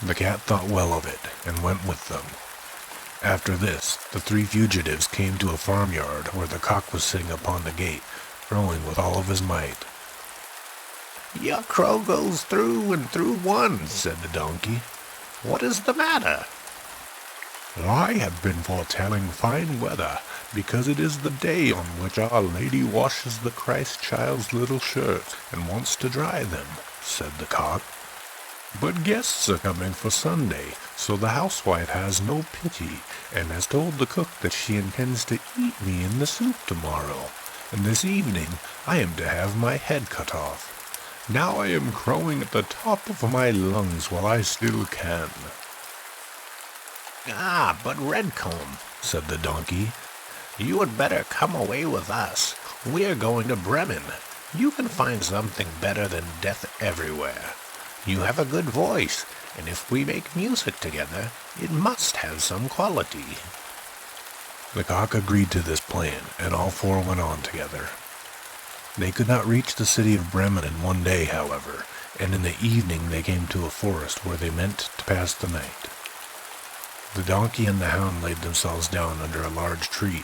The cat thought well of it and went with them. After this, the three fugitives came to a farmyard where the cock was sitting upon the gate, crowing with all of his might. Your crow goes through and through one, said the donkey. What is the matter? I have been foretelling fine weather, because it is the day on which Our Lady washes the Christ child's little shirts and wants to dry them, said the cock. But guests are coming for Sunday, so the housewife has no pity, and has told the cook that she intends to eat me in the soup tomorrow, and this evening I am to have my head cut off. Now I am crowing at the top of my lungs while I still can. Ah, but Redcomb, said the donkey, you had better come away with us. We're going to Bremen. You can find something better than death everywhere. You have a good voice, and if we make music together, it must have some quality. The cock agreed to this plan, and all four went on together. They could not reach the city of Bremen in one day, however, and in the evening they came to a forest where they meant to pass the night. The donkey and the hound laid themselves down under a large tree.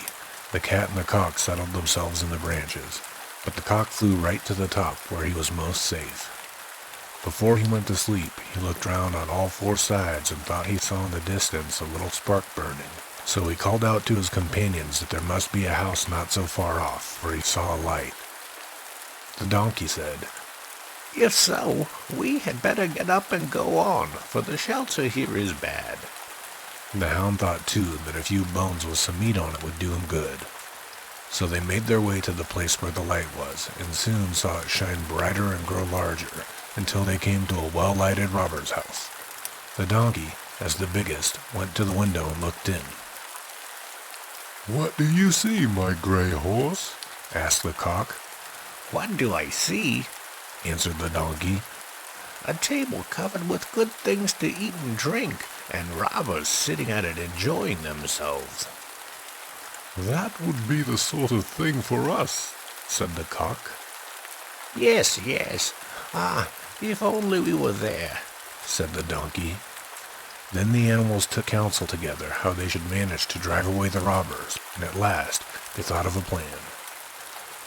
The cat and the cock settled themselves in the branches, but the cock flew right to the top where he was most safe. Before he went to sleep, he looked round on all four sides and thought he saw in the distance a little spark burning. So he called out to his companions that there must be a house not so far off, for he saw a light. The donkey said, If so, we had better get up and go on, for the shelter here is bad. The hound thought too that a few bones with some meat on it would do him good. So they made their way to the place where the light was, and soon saw it shine brighter and grow larger, until they came to a well-lighted robber's house. The donkey, as the biggest, went to the window and looked in. What do you see, my gray horse? Asked the cock. What do I see? Answered the donkey. A table covered with good things to eat and drink, and robbers sitting at it enjoying themselves. That would be the sort of thing for us, said the cock. Yes, yes. Ah, if only we were there, said the donkey. Then the animals took counsel together how they should manage to drive away the robbers, and at last they thought of a plan.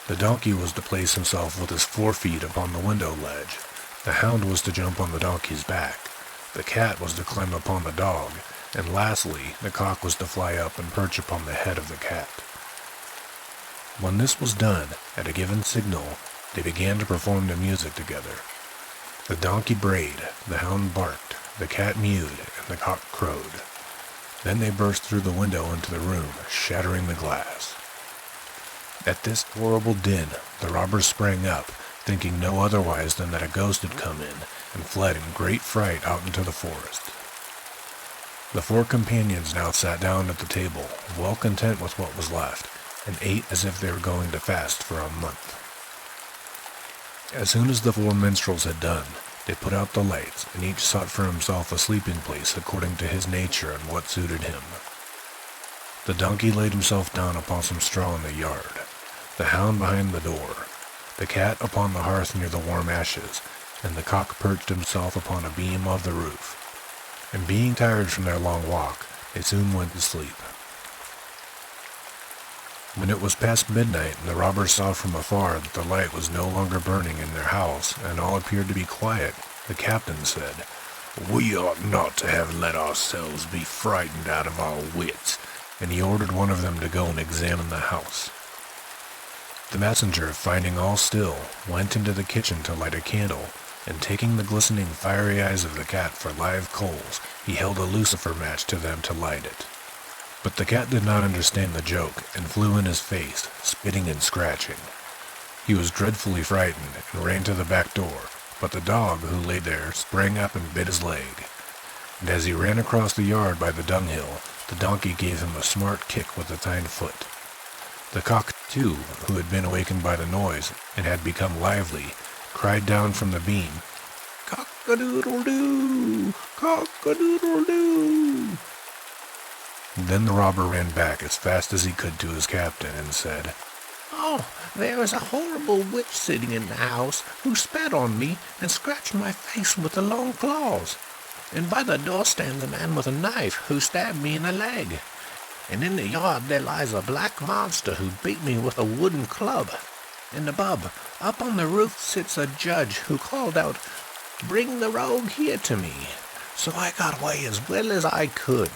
The donkey was to place himself with his 4 feet upon the window ledge. The hound was to jump on the donkey's back. The cat was to climb upon the dog, and lastly, the cock was to fly up and perch upon the head of the cat. When this was done, at a given signal, they began to perform the music together. The donkey brayed, the hound barked, the cat mewed, and the cock crowed. Then they burst through the window into the room, shattering the glass. At this horrible din, the robbers sprang up, thinking no otherwise than that a ghost had come in, and fled in great fright out into the forest. The 4 companions now sat down at the table, well content with what was left, and ate as if they were going to fast for a month. As soon as the 4 minstrels had done, they put out the lights, and each sought for himself a sleeping place according to his nature and what suited him. The donkey laid himself down upon some straw in the yard, the hound behind the door, the cat upon the hearth near the warm ashes, and the cock perched himself upon a beam of the roof. And being tired from their long walk, they soon went to sleep. When it was past midnight, and the robbers saw from afar that the light was no longer burning in their house, and all appeared to be quiet, the captain said, We ought not to have let ourselves be frightened out of our wits, and he ordered one of them to go and examine the house. The messenger, finding all still, went into the kitchen to light a candle, and taking the glistening fiery eyes of the cat for live coals, he held a lucifer match to them to light it. But the cat did not understand the joke, and flew in his face, spitting and scratching. He was dreadfully frightened, and ran to the back door, but the dog who lay there sprang up and bit his leg. And as he ran across the yard by the dunghill, the donkey gave him a smart kick with its hind foot. The cock, too, who had been awakened by the noise and had become lively, cried down from the beam, "Cock-a-doodle-doo! Cock-a-doodle-doo!" Then the robber ran back as fast as he could to his captain and said, "Oh, there is a horrible witch sitting in the house who spat on me and scratched my face with the long claws. And by the door stands a man with a knife who stabbed me in the leg. And in the yard there lies a black monster who beat me with a wooden club. And above, up on the roof, sits a judge who called out, 'Bring the rogue here to me.' So I got away as well as I could."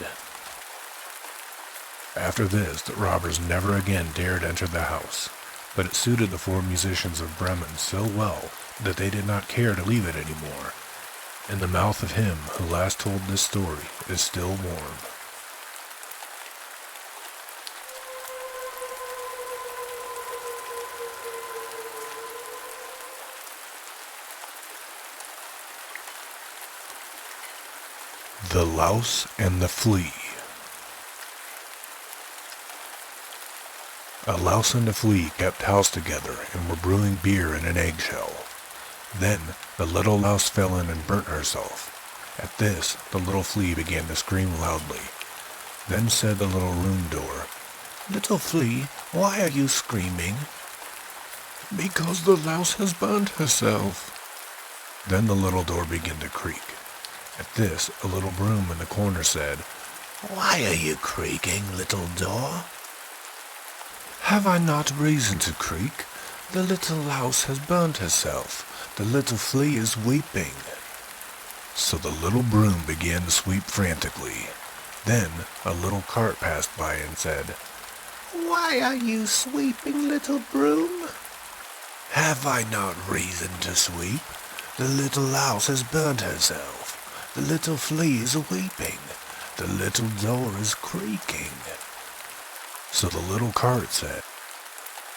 After this, the robbers never again dared enter the house, but it suited the four musicians of Bremen so well that they did not care to leave it anymore, and the mouth of him who last told this story is still warm. The Louse and the Flea. A louse and a flea kept house together and were brewing beer in an eggshell. Then the little louse fell in and burnt herself. At this, the little flea began to scream loudly. Then said the little room door, "Little flea, why are you screaming?" "Because the louse has burnt herself." Then the little door began to creak. At this, a little broom in the corner said, "Why are you creaking, little door?" "Have I not reason to creak? The little louse has burnt herself. The little flea is weeping." So the little broom began to sweep frantically. Then a little cart passed by and said, "Why are you sweeping, little broom?" "Have I not reason to sweep? The little louse has burnt herself. The little flea is weeping. The little door is creaking." So the little cart said,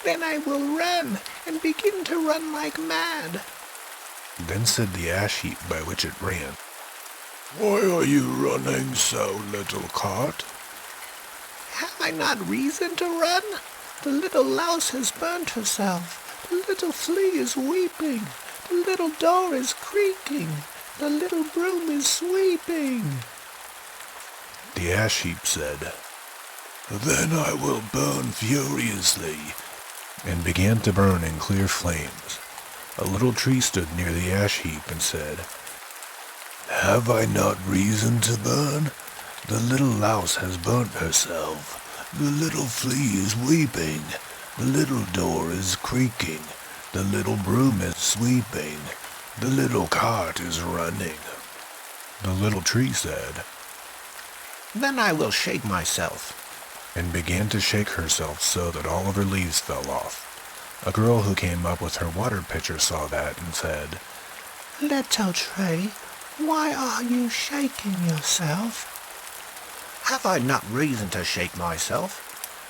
"Then I will run and begin to run like mad." Then said the ash heap by which it ran, "Why are you running so, little cart?" "Have I not reason to run? The little louse has burnt herself. The little flea is weeping. The little door is creaking. The little broom is sweeping." The ash heap said, "Then I will burn furiously," and began to burn in clear flames. A little tree stood near the ash heap and said, "Have I not reason to burn? The little louse has burnt herself. The little flea is weeping. The little door is creaking. The little broom is sweeping. The little cart is running." The little tree said, "Then I will shake myself," and began to shake herself so that all of her leaves fell off. A girl who came up with her water pitcher saw that and said, "Little tree, why are you shaking yourself?" "Have I not reason to shake myself?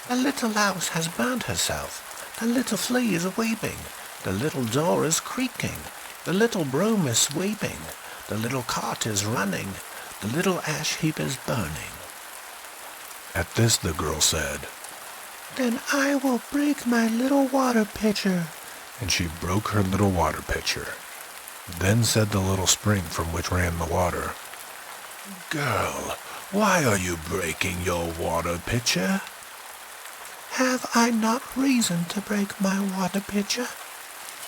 The little louse has burnt herself. The little flea is weeping. The little door is creaking. The little broom is sweeping. The little cart is running. The little ash heap is burning." At this the girl said, "Then I will break my little water pitcher." and she broke her little water pitcher. Then said the little spring from which ran the water, "Girl, why are you breaking your water pitcher?" "Have I not reason to break my water pitcher?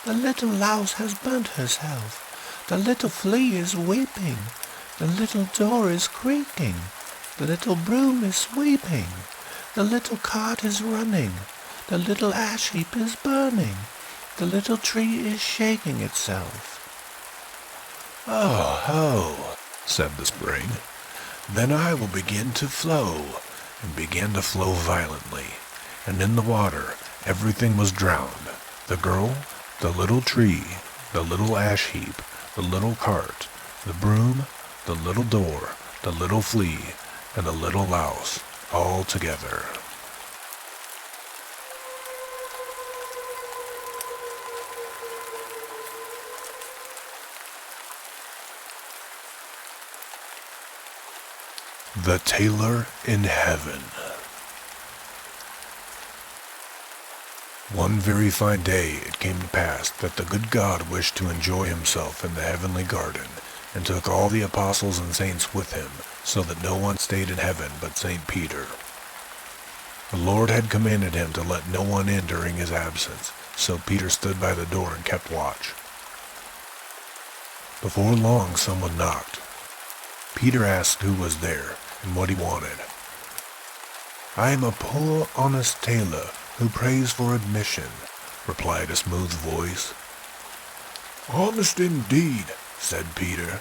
The little louse has burnt herself. The little flea is weeping. The little door is creaking. The little broom is sweeping. The little cart is running. The little ash heap is burning. The little tree is shaking itself." "Oh, ho," said the spring. "Then I will begin to flow," and began to flow violently. And in the water everything was drowned, the girl, the little tree, the little ash heap, the little cart, the broom, the little door, the little flea, and the little louse, all together. The Tailor in Heaven. One very fine day it came to pass that the good God wished to enjoy himself in the heavenly garden, and took all the apostles and saints with him, so that no one stayed in heaven but St. Peter. The Lord had commanded him to let no one in during his absence, so Peter stood by the door and kept watch. Before long someone knocked. Peter asked who was there and what he wanted. "I am a poor, honest tailor who prays for admission," replied a smooth voice. Honest indeed, said Peter,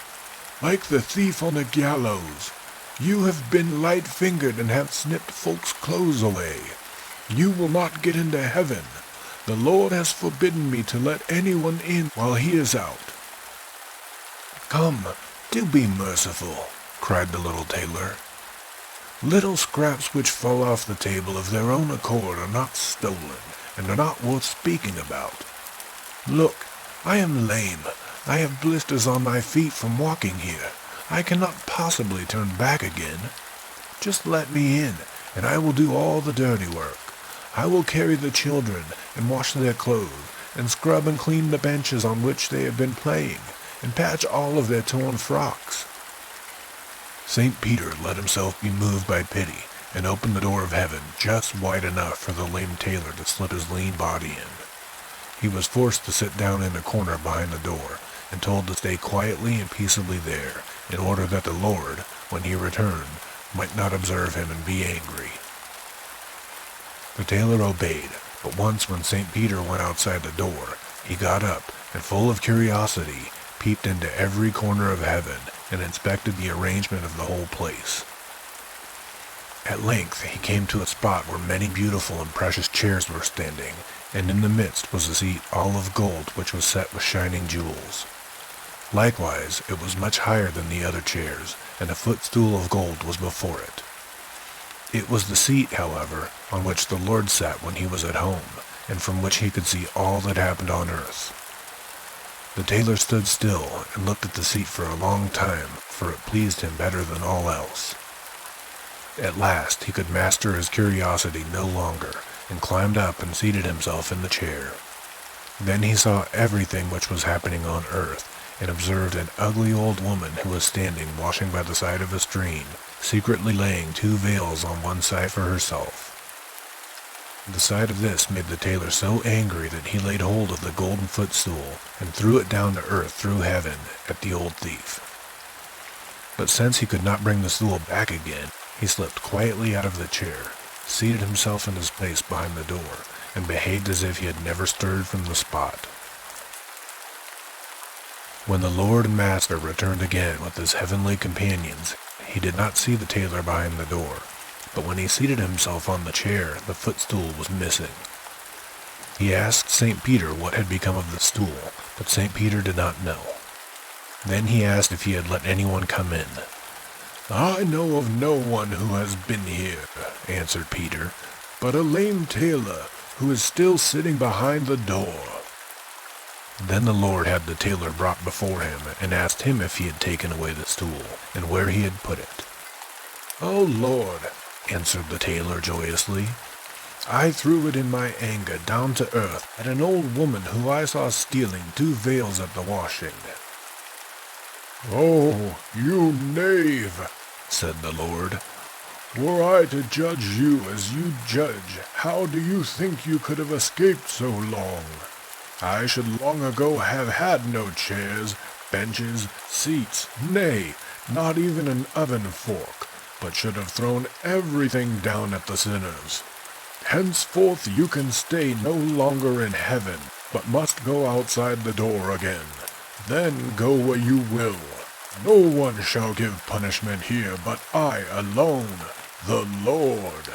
like the thief on the gallows. You have been light-fingered and have snipped folks' clothes away. You will not get into heaven. The Lord has forbidden me to let anyone in while he is out. "Come, do be merciful," cried the little tailor. "Little scraps which fall off the table of their own accord are not stolen, and are not worth speaking about. Look, I am lame. I have blisters on my feet from walking here. I cannot possibly turn back again. Just let me in, and I will do all the dirty work. I will carry the children, and wash their clothes, and scrub and clean the benches on which they have been playing, and patch all of their torn frocks." St. Peter let himself be moved by pity, and opened the door of heaven just wide enough for the lame tailor to slip his lean body in. He was forced to sit down in a corner behind the door, and told to stay quietly and peaceably there, in order that the Lord, when he returned, might not observe him and be angry. The tailor obeyed, but once when St. Peter went outside the door, he got up, and full of curiosity, peeped into every corner of heaven, and inspected the arrangement of the whole place. At length he came to a spot where many beautiful and precious chairs were standing, and in the midst was a seat all of gold which was set with shining jewels. Likewise it was much higher than the other chairs, and a footstool of gold was before it. It was the seat, however, on which the Lord sat when he was at home, and from which he could see all that happened on earth. The tailor stood still and looked at the seat for a long time, for it pleased him better than all else. At last he could master his curiosity no longer, and climbed up and seated himself in the chair. Then he saw everything which was happening on earth, and observed an ugly old woman who was standing washing by the side of a stream, secretly laying 2 veils on one side for herself. The sight of this made the tailor so angry that he laid hold of the golden footstool and threw it down to earth through heaven at the old thief. But since he could not bring the stool back again, he slipped quietly out of the chair, seated himself in his place behind the door, and behaved as if he had never stirred from the spot. When the Lord and Master returned again with his heavenly companions, he did not see the tailor behind the door, but when he seated himself on the chair, the footstool was missing. He asked St. Peter what had become of the stool, but St. Peter did not know. Then he asked if he had let anyone come in. I know of no one who has been here, answered Peter, but a lame tailor who is still sitting behind the door. Then the Lord had the tailor brought before him, and asked him if he had taken away the stool, and where he had put it. "O Lord," answered the tailor joyously, "I threw it in my anger down to earth at an old woman who I saw stealing 2 veils at the washing." "Oh, you knave," said the Lord. "Were I to judge you as you judge, how do you think you could have escaped so long? I should long ago have had no chairs, benches, seats, nay, not even an oven fork, but should have thrown everything down at the sinners. Henceforth you can stay no longer in heaven, but must go outside the door again. Then go where you will. No one shall give punishment here but I alone, the Lord."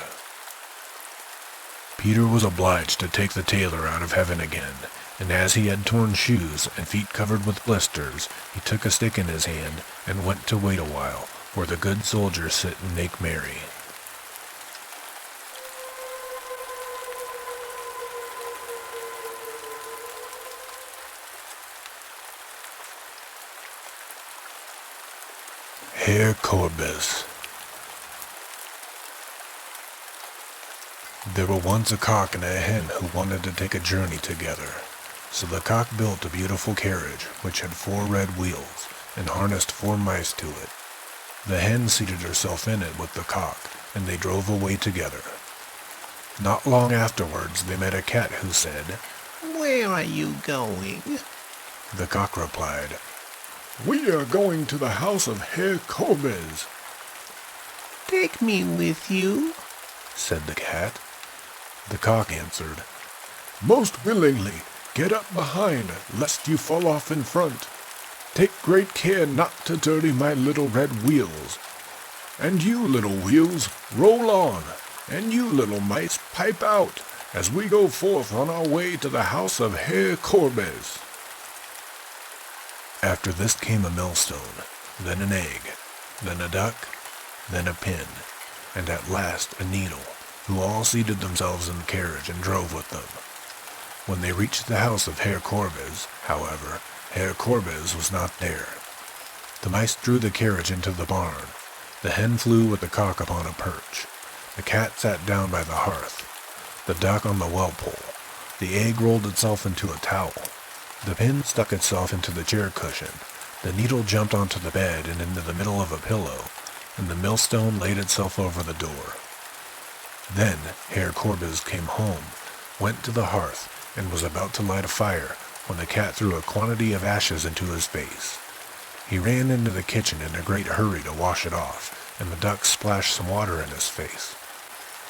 Peter was obliged to take the tailor out of heaven again, and as he had torn shoes and feet covered with blisters, he took a stick in his hand and went to wait a while, where the good soldiers sit and make merry. Herr Korbes. There were once a cock and a hen who wanted to take a journey together. So the cock built a beautiful carriage which had 4 red wheels and harnessed 4 mice to it. The hen seated herself in it with the cock, and they drove away together. Not long afterwards they met a cat who said, "Where are you going?" The cock replied, "We are going to the house of Herr Korbes." "Take me with you," said the cat. The cock answered, "Most willingly. Get up behind, lest you fall off in front. Take great care not to dirty my little red wheels. And you, little wheels, roll on, and you, little mice, pipe out, as we go forth on our way to the house of Herr Korbes." After this came a millstone, then an egg, then a duck, then a pin, and at last a needle, who all seated themselves in the carriage and drove with them. When they reached the house of Herr Korbes, however, Herr Korbes was not there. The mice drew the carriage into the barn. The hen flew with the cock upon a perch. The cat sat down by the hearth. The duck on the well pole. The egg rolled itself into a towel. The pin stuck itself into the chair cushion. The needle jumped onto the bed and into the middle of a pillow, and the millstone laid itself over the door. Then Herr Korbes came home, went to the hearth, and was about to light a fire when the cat threw a quantity of ashes into his face. He ran into the kitchen in a great hurry to wash it off, and the duck splashed some water in his face.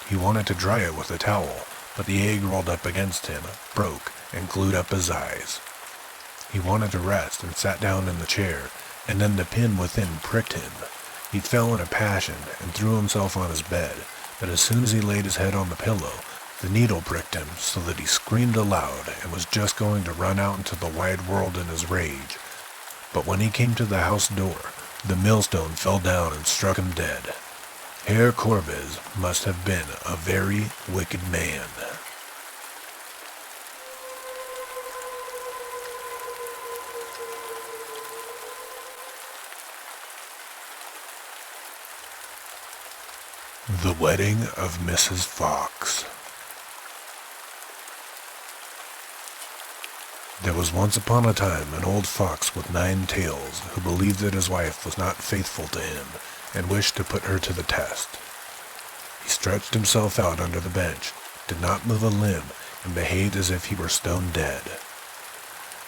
He wanted to dry it with a towel, but the egg rolled up against him, broke, and glued up his eyes. He wanted to rest and sat down in the chair, and then the pin within pricked him. He fell in a passion and threw himself on his bed, but as soon as he laid his head on the pillow, the needle pricked him so that he screamed aloud and was just going to run out into the wide world in his rage. But when he came to the house door, the millstone fell down and struck him dead. Herr Korbes must have been a very wicked man. The Wedding of Mrs. Fox. There was once upon a time an old fox with 9 tails who believed that his wife was not faithful to him and wished to put her to the test. He stretched himself out under the bench, did not move a limb, and behaved as if he were stone dead.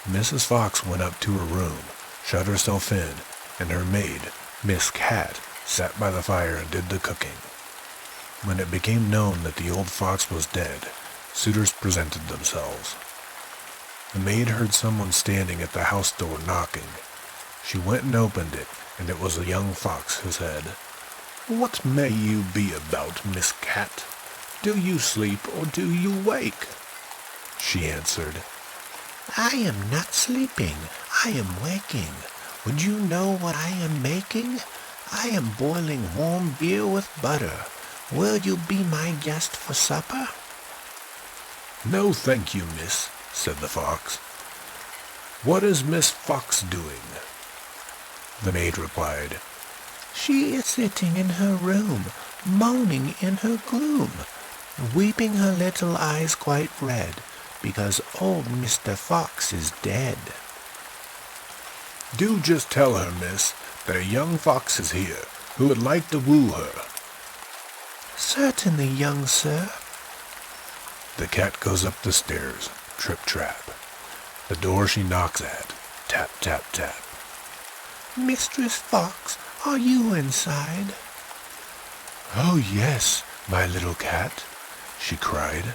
Mrs. Fox went up to her room, shut herself in, and her maid, Miss Cat, sat by the fire and did the cooking. When it became known that the old fox was dead, suitors presented themselves. The maid heard someone standing at the house door knocking. She went and opened it, and it was a young fox who said, "What may you be about, Miss Cat? Do you sleep or do you wake?" She answered, "I am not sleeping. I am waking. Would you know what I am making? I am boiling warm beer with butter. Will you be my guest for supper?" "No, thank you, miss," said the fox. "What is Miss Fox doing?" The maid replied, "She is sitting in her room, moaning in her gloom, weeping her little eyes quite red, because old Mr. Fox is dead." "Do just tell her, miss, that a young fox is here, who would like to woo her." "Certainly, young sir." The cat goes up the stairs, trip-trap. The door she knocks at, tap-tap-tap. "Mistress Fox, are you inside?" "Oh yes, my little cat," she cried.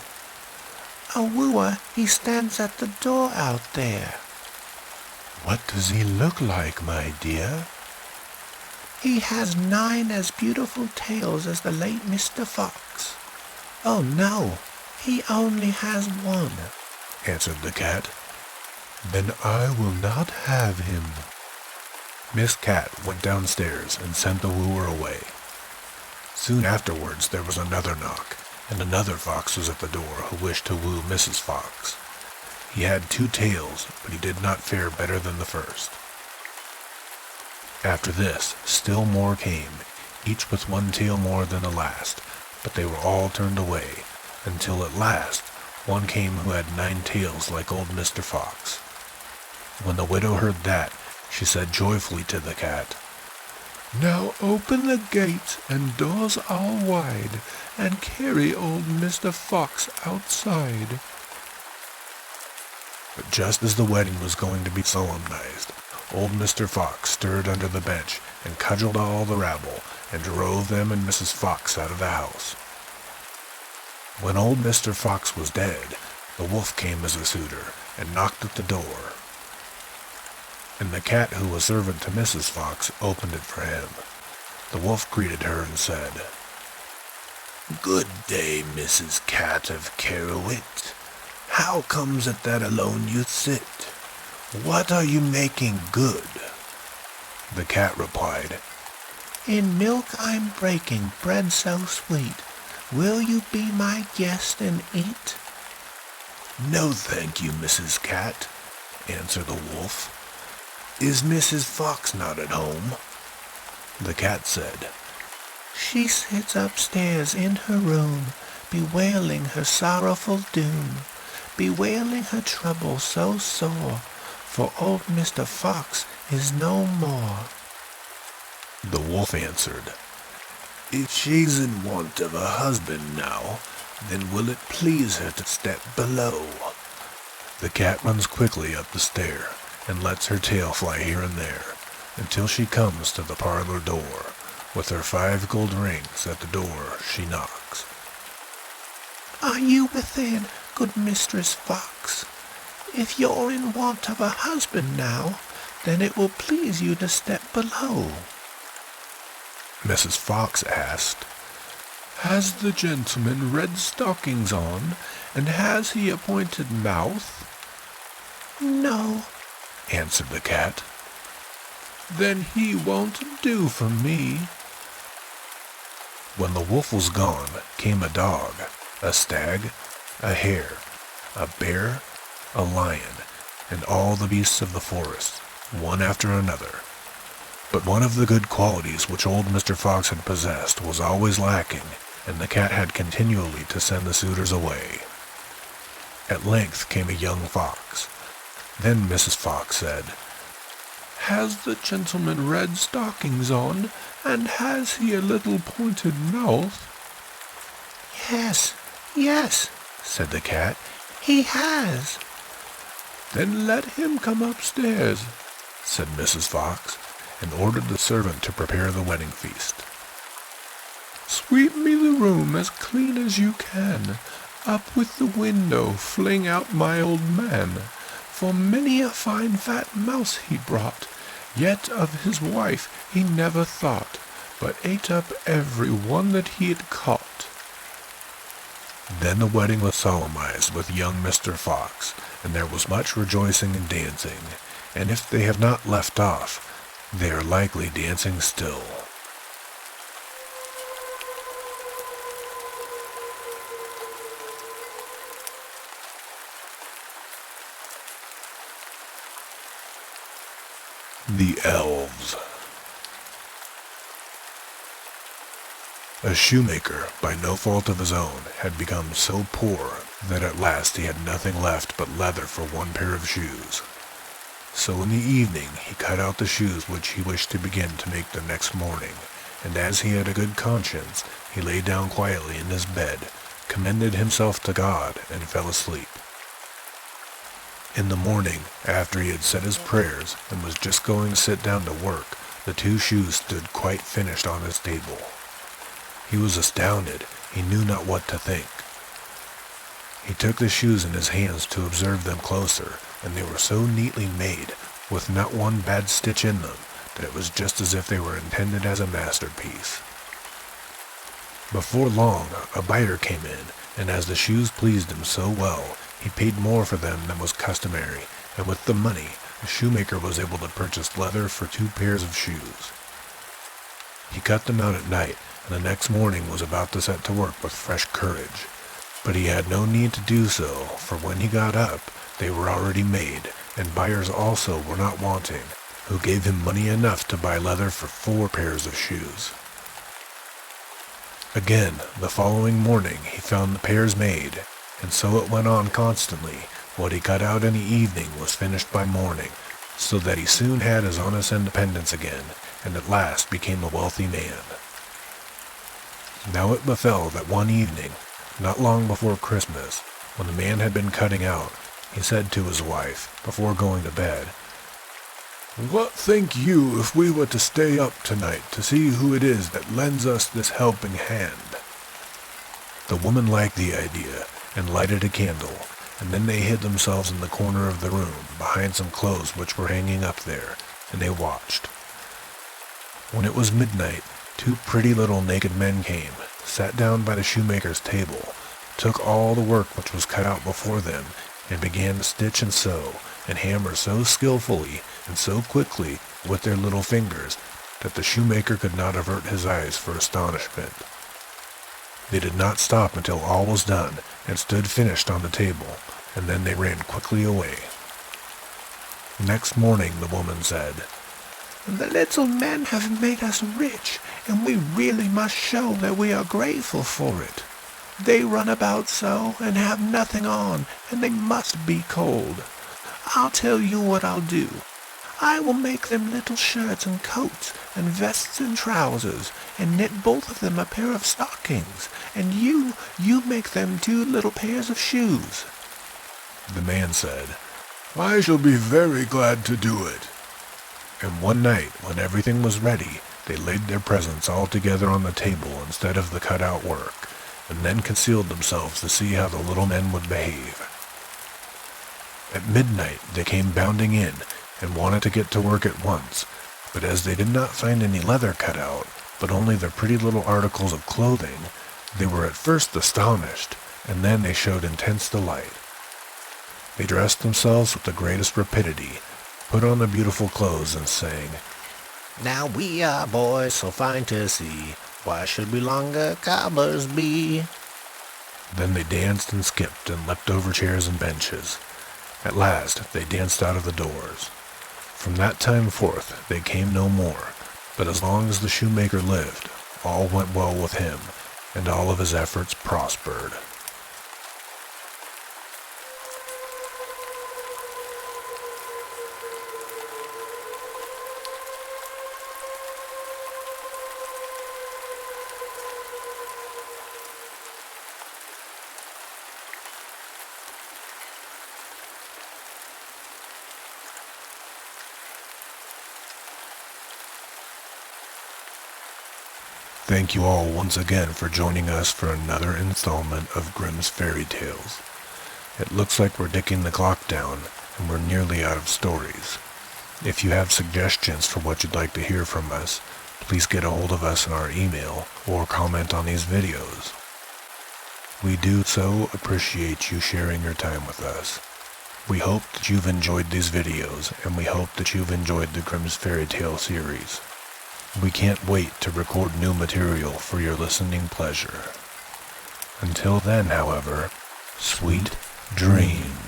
"A wooer, he stands at the door out there." "What does he look like, my dear?" "He has 9 as beautiful tails as the late Mr. Fox." "Oh no, he only has 1, answered the cat. "Then I will not have him." Miss Cat went downstairs and sent the wooer away. Soon afterwards there was another knock, and another fox was at the door who wished to woo Mrs. Fox. He had 2 tails, but he did not fare better than the first. After this, still more came, each with 1 tail more than the last, but they were all turned away, until at last one came who had 9 tails like old Mr. Fox. When the widow heard that, she said joyfully to the cat, "Now open the gates and doors all wide, and carry old Mr. Fox outside." But just as the wedding was going to be solemnized, old Mr. Fox stirred under the bench and cudgeled all the rabble and drove them and Mrs. Fox out of the house. When old Mr. Fox was dead, the wolf came as a suitor and knocked at the door. And the cat, who was servant to Mrs. Fox, opened it for him. The wolf greeted her and said, "Good day, Mrs. Cat of Carrowit. How comes it that alone you sit? What are you making good?" The cat replied, "In milk I'm breaking bread so sweet. Will you be my guest and eat?" "No, thank you, Mrs. Cat," answered the wolf. "Is Mrs. Fox not at home?" The cat said, "She sits upstairs in her room, bewailing her sorrowful doom, bewailing her trouble so sore, for old Mr. Fox is no more." The wolf answered, "If she's in want of a husband now, then will it please her to step below?" The cat runs quickly up the stair and lets her tail fly here and there until she comes to the parlor door. With her 5 gold rings at the door, she knocks. "Are you within, good Mistress Fox? If you're in want of a husband now, then it will please you to step below." Mrs. Fox asked, "Has the gentleman red stockings on, and has he a pointed mouth?" "No," answered the cat. "Then he won't do for me." When the wolf was gone, came a dog, a stag, a hare, a bear, a lion, and all the beasts of the forest, one after another. But one of the good qualities which old Mr. Fox had possessed was always lacking, and the cat had continually to send the suitors away. At length came a young fox. Then Mrs. Fox said, "Has the gentleman red stockings on, and has he a little pointed mouth?" "Yes, yes," said the cat, "he has." "Then let him come upstairs," said Mrs. Fox, and ordered the servant to prepare the wedding feast. "Sweep me the room as clean as you can. Up with the window, fling out my old man. For many a fine fat mouse he brought, yet of his wife he never thought, but ate up every one that he had caught." Then the wedding was solemnized with young Mr. Fox, and there was much rejoicing and dancing, and if they have not left off, they are likely dancing still. The Elves. A shoemaker, by no fault of his own, had become so poor that at last he had nothing left but leather for 1 pair of shoes. So in the evening he cut out the shoes which he wished to begin to make the next morning, and as he had a good conscience, he lay down quietly in his bed, commended himself to God, and fell asleep. In the morning, after he had said his prayers and was just going to sit down to work, the 2 shoes stood quite finished on his table. He was astounded. He knew not what to think. He took the shoes in his hands to observe them closer, and they were so neatly made, with not one bad stitch in them, that it was just as if they were intended as a masterpiece. Before long, a biter came in, and as the shoes pleased him so well, he paid more for them than was customary, and with the money, the shoemaker was able to purchase leather for 2 pairs of shoes. He cut them out at night, and the next morning was about to set to work with fresh courage. But he had no need to do so, for when he got up, they were already made, and buyers also were not wanting, who gave him money enough to buy leather for 4 pairs of shoes. Again, the following morning he found the pears made, and so it went on constantly. What he cut out in the evening was finished by morning, so that he soon had his honest independence again, and at last became a wealthy man. Now it befell that one evening, not long before Christmas, when the man had been cutting out, he said to his wife, before going to bed, "What think you if we were to stay up tonight to see who it is that lends us this helping hand?" The woman liked the idea, and lighted a candle, and then they hid themselves in the corner of the room, behind some clothes which were hanging up there, and they watched. When it was midnight, two pretty little naked men came, sat down by the shoemaker's table, took all the work which was cut out before them, and began to stitch and sew, and hammer so skillfully and so quickly with their little fingers that the shoemaker could not avert his eyes for astonishment. They did not stop until all was done and stood finished on the table, and then they ran quickly away. Next morning the woman said, "The little men have made us rich, and we really must show that we are grateful for it. They run about so, and have nothing on, and they must be cold. I'll tell you what I'll do. I will make them little shirts and coats, and vests and trousers, and knit both of them a pair of stockings, and you make them 2 little pairs of shoes." The man said, "I shall be very glad to do it." And one night, when everything was ready, they laid their presents all together on the table instead of the cut-out work, and then concealed themselves to see how the little men would behave. At midnight they came bounding in, and wanted to get to work at once, but as they did not find any leather cut out, but only their pretty little articles of clothing, they were at first astonished, and then they showed intense delight. They dressed themselves with the greatest rapidity, put on the beautiful clothes, and sang, Now we are boys so fine to see, why should we longer cobblers be? Then they danced and skipped and leapt over chairs and benches. At last they danced out of the doors. From that time forth they came no more, but as long as the shoemaker lived, all went well with him, and all of his efforts prospered. Thank you all once again for joining us for another installment of Grimm's Fairy Tales. It looks like we're ticking the clock down, and we're nearly out of stories. If you have suggestions for what you'd like to hear from us, please get a hold of us in our email or comment on these videos. We do so appreciate you sharing your time with us. We hope that you've enjoyed these videos, and we hope that you've enjoyed the Grimm's Fairy Tale series. We can't wait to record new material for your listening pleasure. Until then, however, sweet dreams.